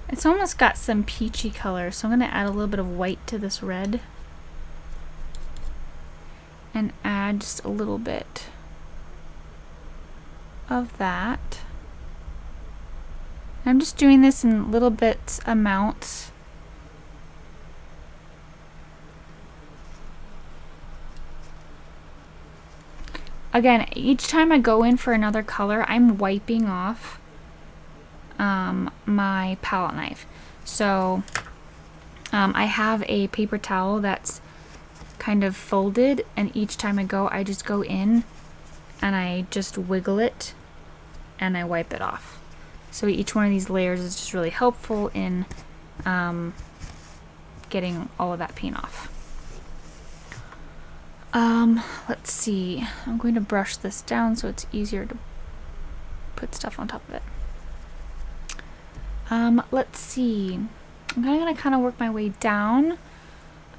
It's almost got some peachy color, so I'm going to add a little bit of white to this red and add just a little bit of that. I'm just doing this in little bits amounts. Again, each time I go in for another color, I'm wiping off my palette knife. So I have a paper towel that's kind of folded, and each time I just go in and I just wiggle it and I wipe it off. So each one of these layers is just really helpful in getting all of that paint off. Let's see. I'm going to brush this down so it's easier to put stuff on top of it. Let's see. I'm gonna kind of work my way down.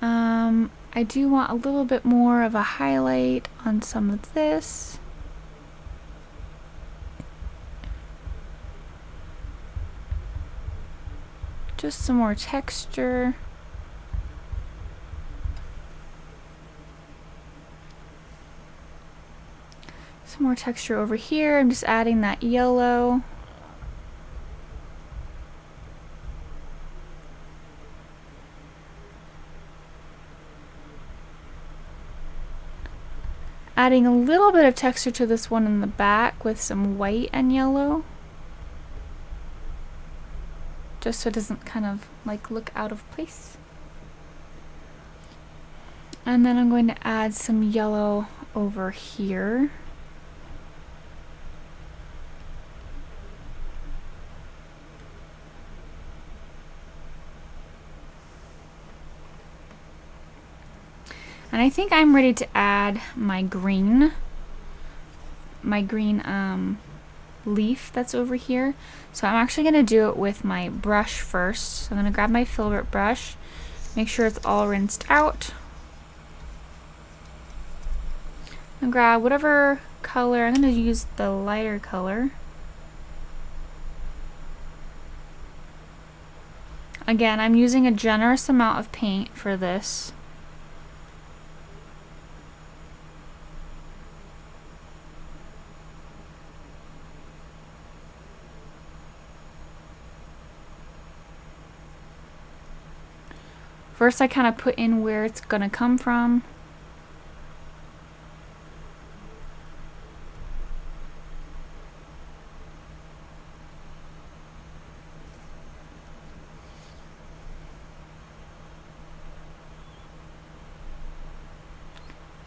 I do want a little bit more of a highlight on some of this. Just some more texture. Some more texture over here. I'm just adding that yellow. Adding a little bit of texture to this one in the back with some white and yellow. Just so it doesn't kind of like look out of place. And then I'm going to add some yellow over here. And I think I'm ready to add my green leaf that's over here. So I'm actually going to do it with my brush first. So I'm going to grab my filbert brush, make sure it's all rinsed out, and grab whatever color. I'm going to use the lighter color. Again, I'm using a generous amount of paint for this. First, I kind of put in where it's gonna come from.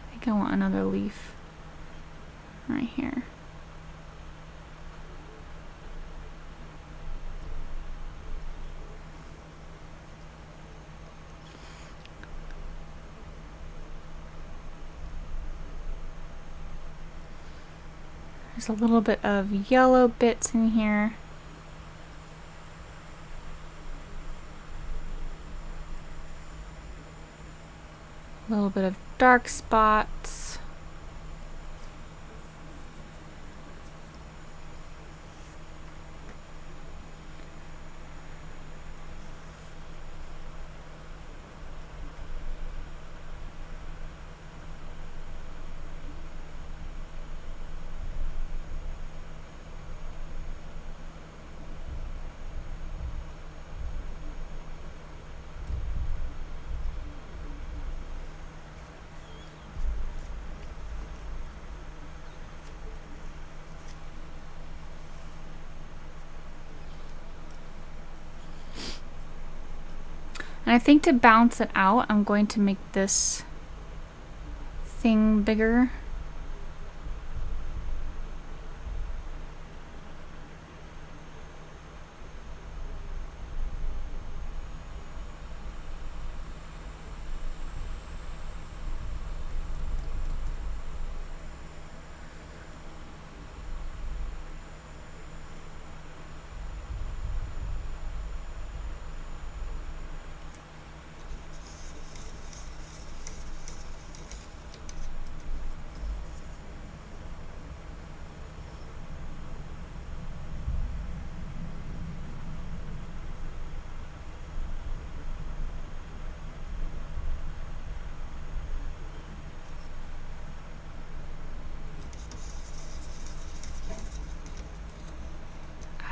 I think I want another leaf right here. There's a little bit of yellow bits in here. A little bit of dark spots. And I think to balance it out, I'm going to make this thing bigger.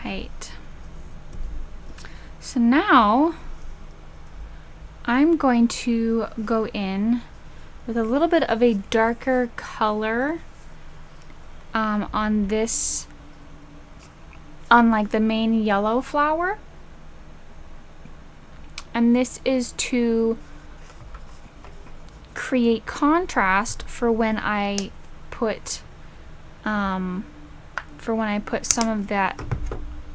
Right. So now I'm going to go in with a little bit of a darker color on this, on like the main yellow flower. And this is to create contrast for when I put some of that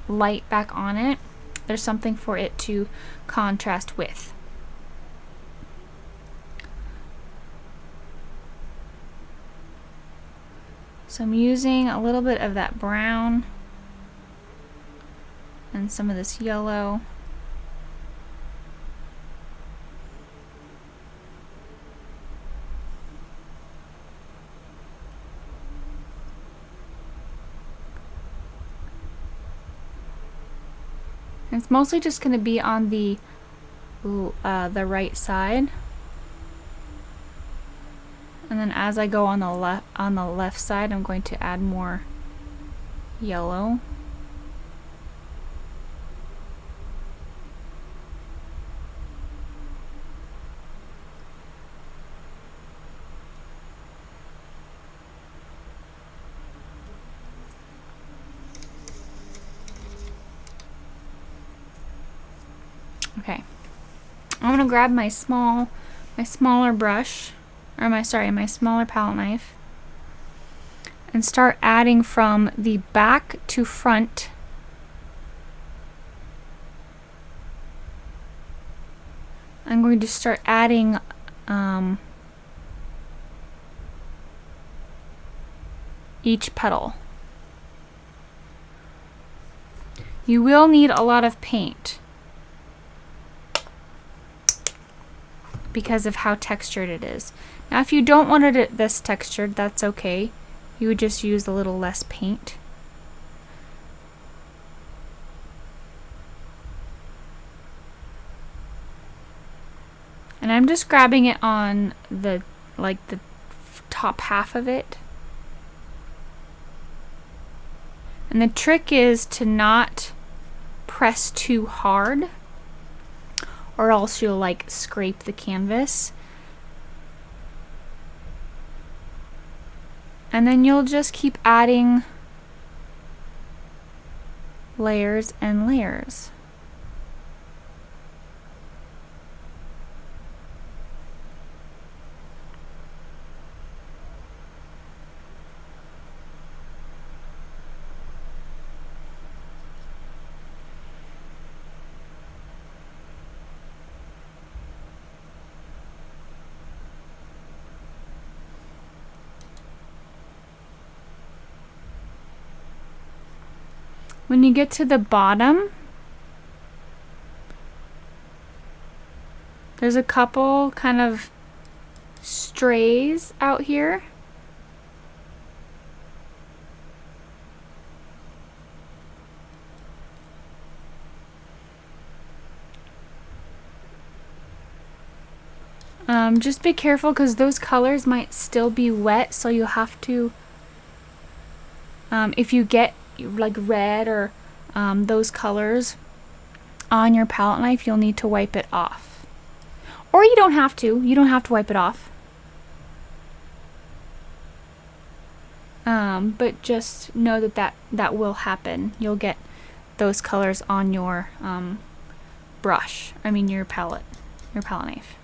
light back on it. There's something for it to contrast with. So I'm using a little bit of that brown and some of this yellow. And it's mostly just going to be on the right side. And then as I go on the left side, I'm going to add more yellow. Okay, I'm gonna grab my smaller brush, or my smaller palette knife, and start adding from the back to front. I'm going to start adding each petal. You will need a lot of paint because of how textured it is. Now if you don't want it this textured, that's okay. You would just use a little less paint. And I'm just grabbing it on the top half of it. And the trick is to not press too hard, or else you'll like scrape the canvas. And then you'll just keep adding layers and layers. when you get to the bottom, there's a couple kind of strays out here. Just be careful because those colors might still be wet, so you'll have to, if you get like red or those colors on your palette knife, you'll need to wipe it off. Or you don't have to. You don't have to wipe it off. But just know that will happen. You'll get those colors on your brush. I mean your palette knife.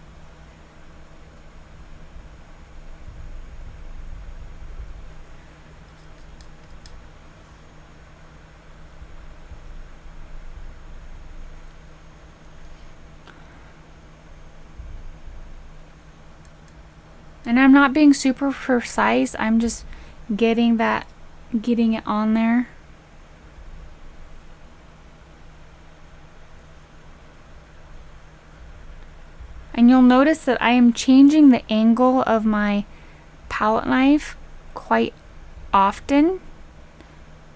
And I'm not being super precise, I'm just getting it on there. And you'll notice that I am changing the angle of my palette knife quite often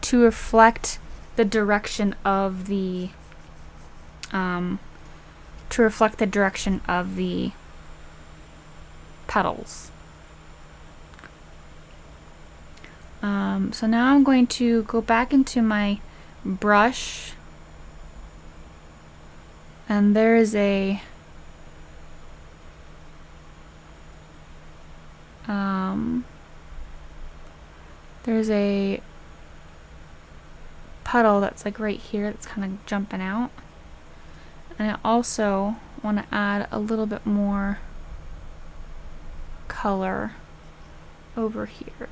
to reflect the direction of the petals. So now I'm going to go back into my brush, and there is a puddle that's like right here that's kind of jumping out, and I also want to add a little bit more color over here.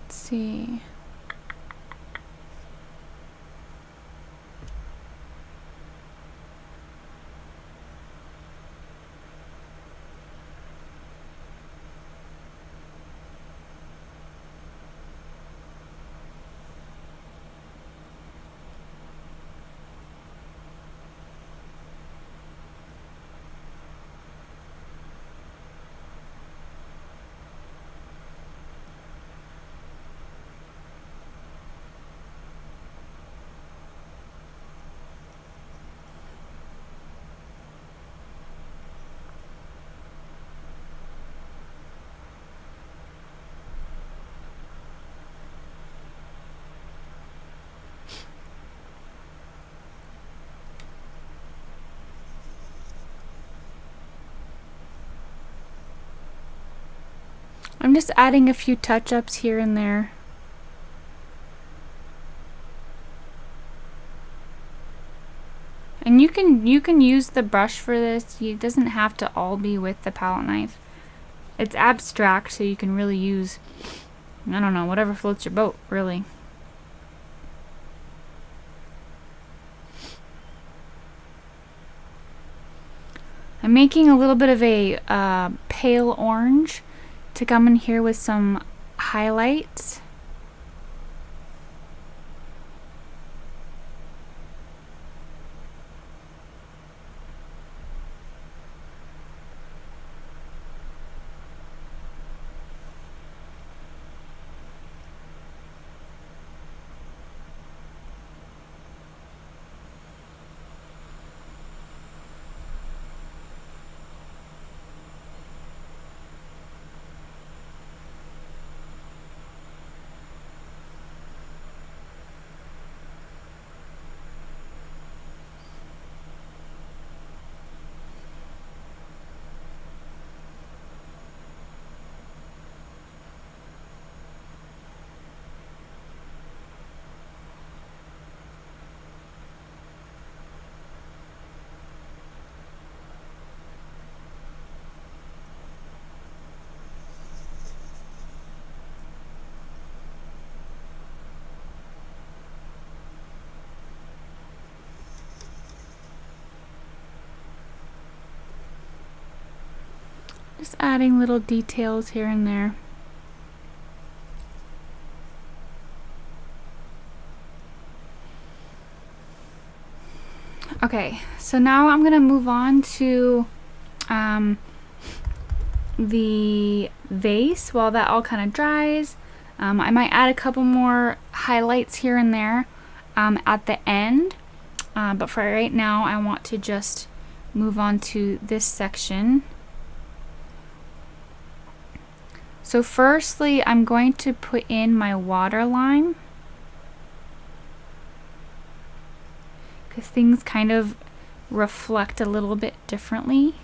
See. I'm just adding a few touch-ups here and there. And you can use the brush for this. It doesn't have to all be with the palette knife. It's abstract, so you can really use, I don't know, whatever floats your boat, really. I'm making a little bit of a pale orange to come in here with some highlights. Just adding little details here and there. Okay, so now I'm gonna move on to the vase while that all kind of dries. I might add a couple more highlights here and there at the end, but for right now I want to just move on to this section. So firstly, I'm going to put in my water line, because things kind of reflect a little bit differently.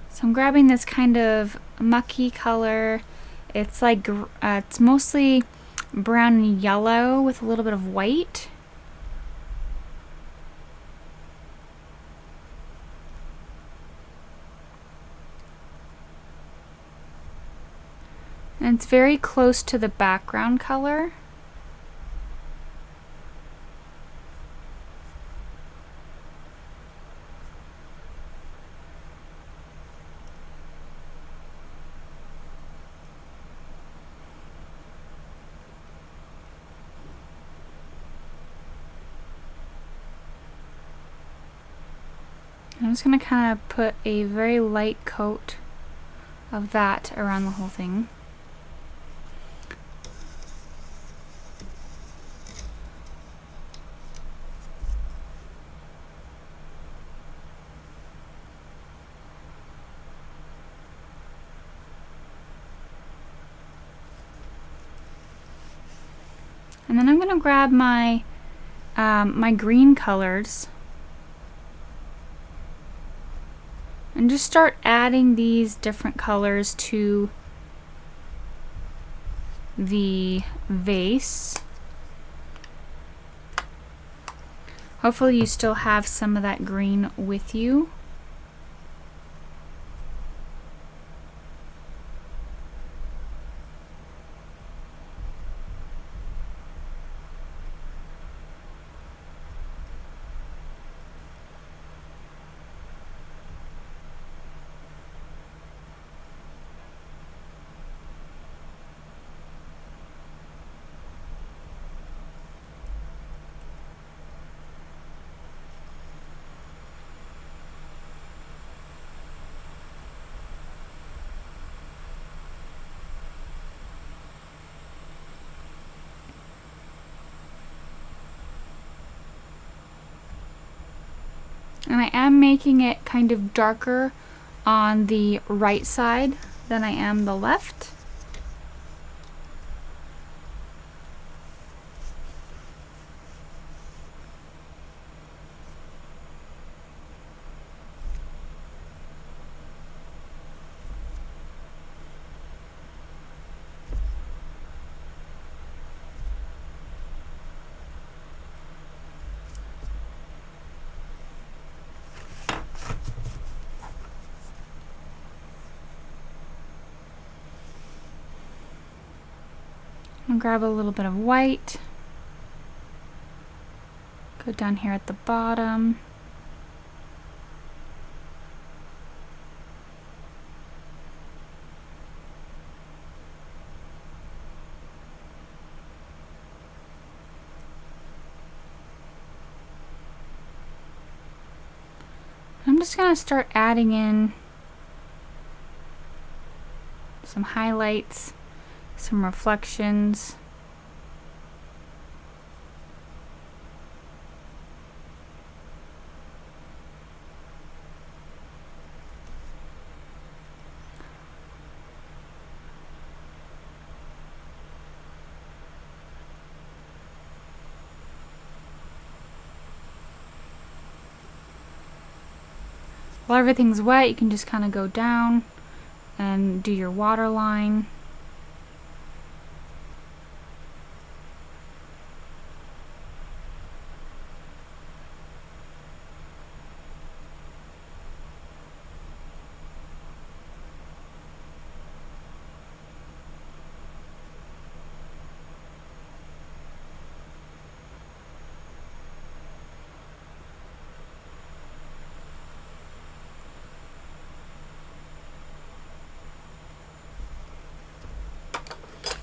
So I'm grabbing this kind of mucky color. It's like it's mostly brown and yellow with a little bit of white. And it's very close to the background color. I'm just going to kind of put a very light coat of that around the whole thing. And then I'm going to grab my my green colors and just start adding these different colors to the vase. Hopefully you still have some of that green with you. And I am making it kind of darker on the right side than I am the left. And grab a little bit of white, go down here at the bottom, I'm just going to start adding in some highlights, some reflections. While everything's wet, you can just kind of go down and do your water line.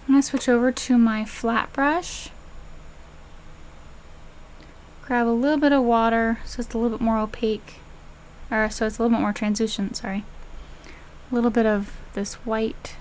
I'm going to switch over to my flat brush. Grab a little bit of water so it's a little bit more opaque, or so it's a little bit more translucent, sorry. A little bit of this white.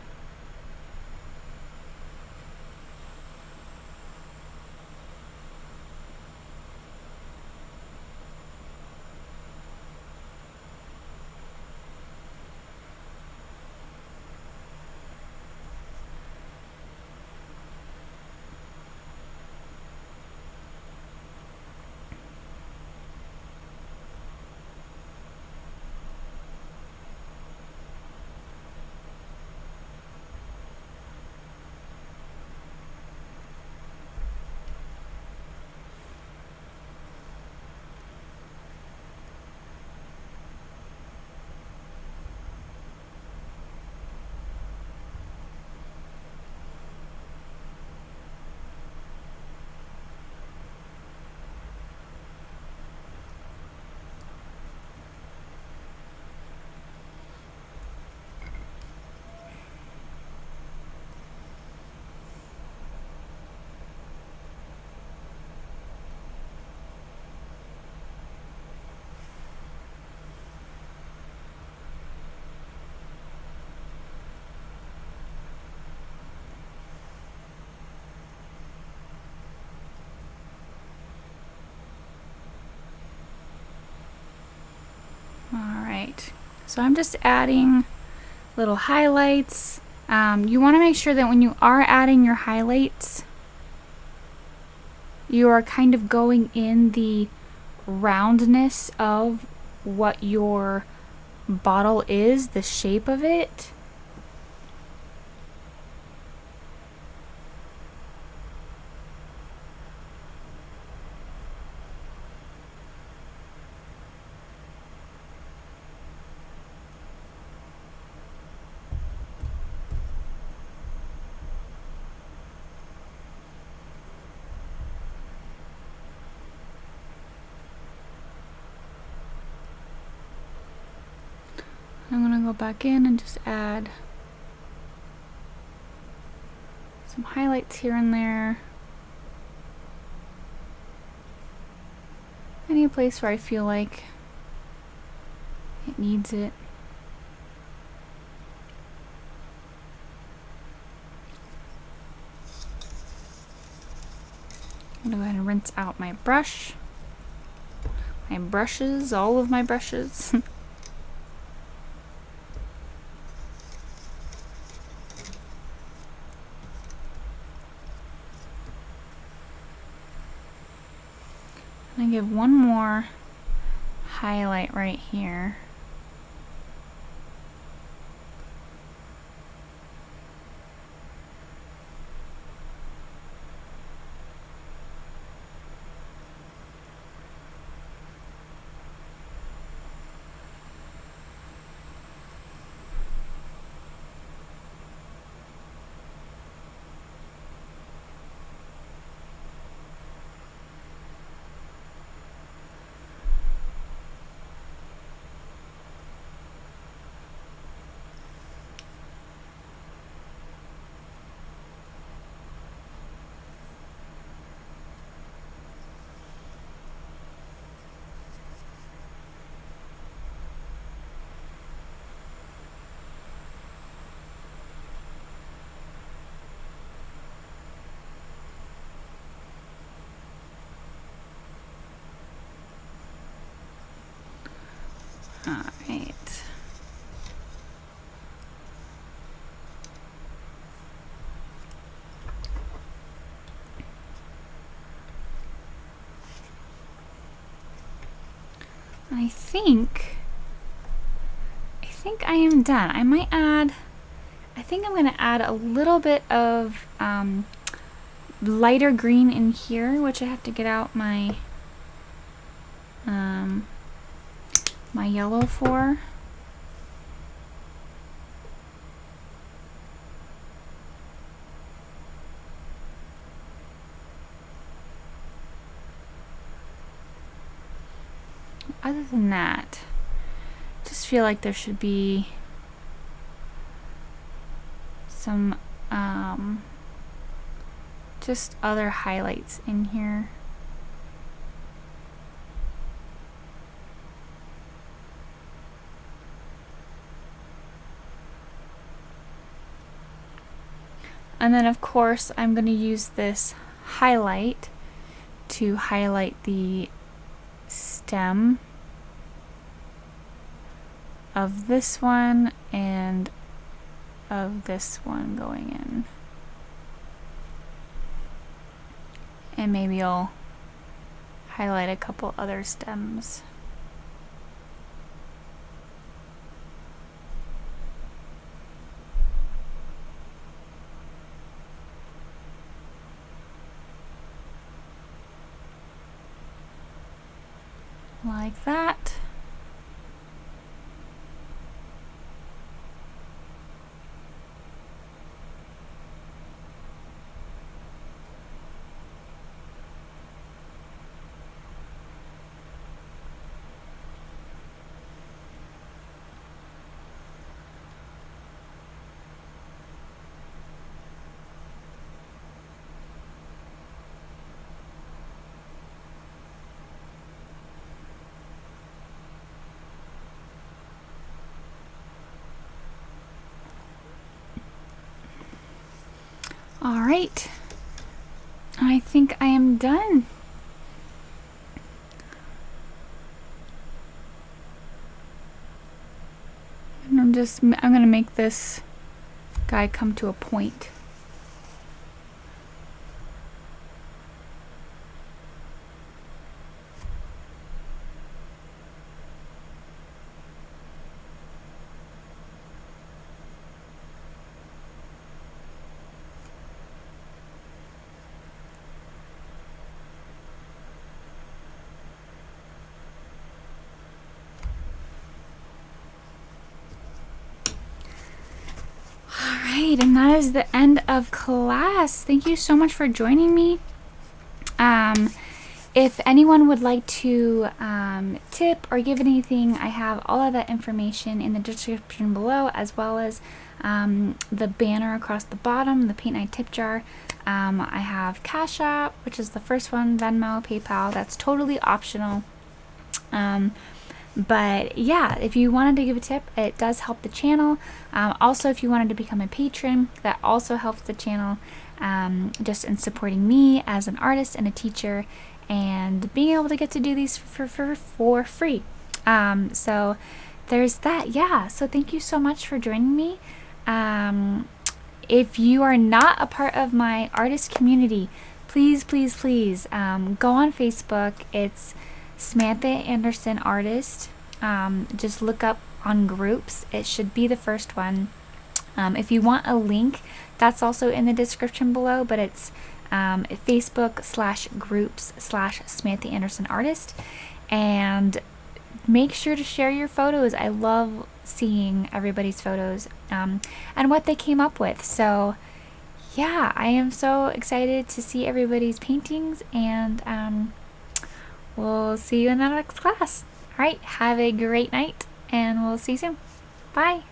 Alright, so I'm just adding little highlights. You want to make sure that when you are adding your highlights, you are kind of going in the roundness of what your bottle is, the shape of it. I'm going to go back in and just add some highlights here and there. Any place where I feel like it needs it. I'm going to go ahead and rinse out my brush. My brushes, all of my brushes. I'm going to give one more highlight right here. All right. I think I am done. I might add, I think I'm going to add a little bit of lighter green in here, which I have to get out my my yellow for. Other than that, I just feel like there should be some just other highlights in here. And then of course I'm going to use this highlight to highlight the stem of this one and of this one going in. And maybe I'll highlight a couple other stems. Like that. All right, I think I am done. And I'm gonna make this guy come to a point. And that is the end of class. Thank you so much for joining me. If anyone would like to tip or give anything, I have all of that information in the description below, as well as the banner across the bottom, the paint night tip jar. I have CashApp, which is the first one, Venmo, PayPal. That's totally optional. But yeah, if you wanted to give a tip, it does help the channel. Also, if you wanted to become a patron, that also helps the channel, just in supporting me as an artist and a teacher, and being able to get to do these for free. So there's that. Yeah, so thank you so much for joining me. If you are not a part of my artist community, please go on Facebook. It's SamanthaAndersonArtist. Just look up on groups. It should be the first one. If you want a link, that's also in the description below, but it's Facebook/groups/SamanthaAndersonArtist. And make sure to share your photos. I love seeing everybody's photos and what they came up with. So yeah, I am so excited to see everybody's paintings, and we'll see you in the next class. All right, have a great night, and we'll see you soon. Bye.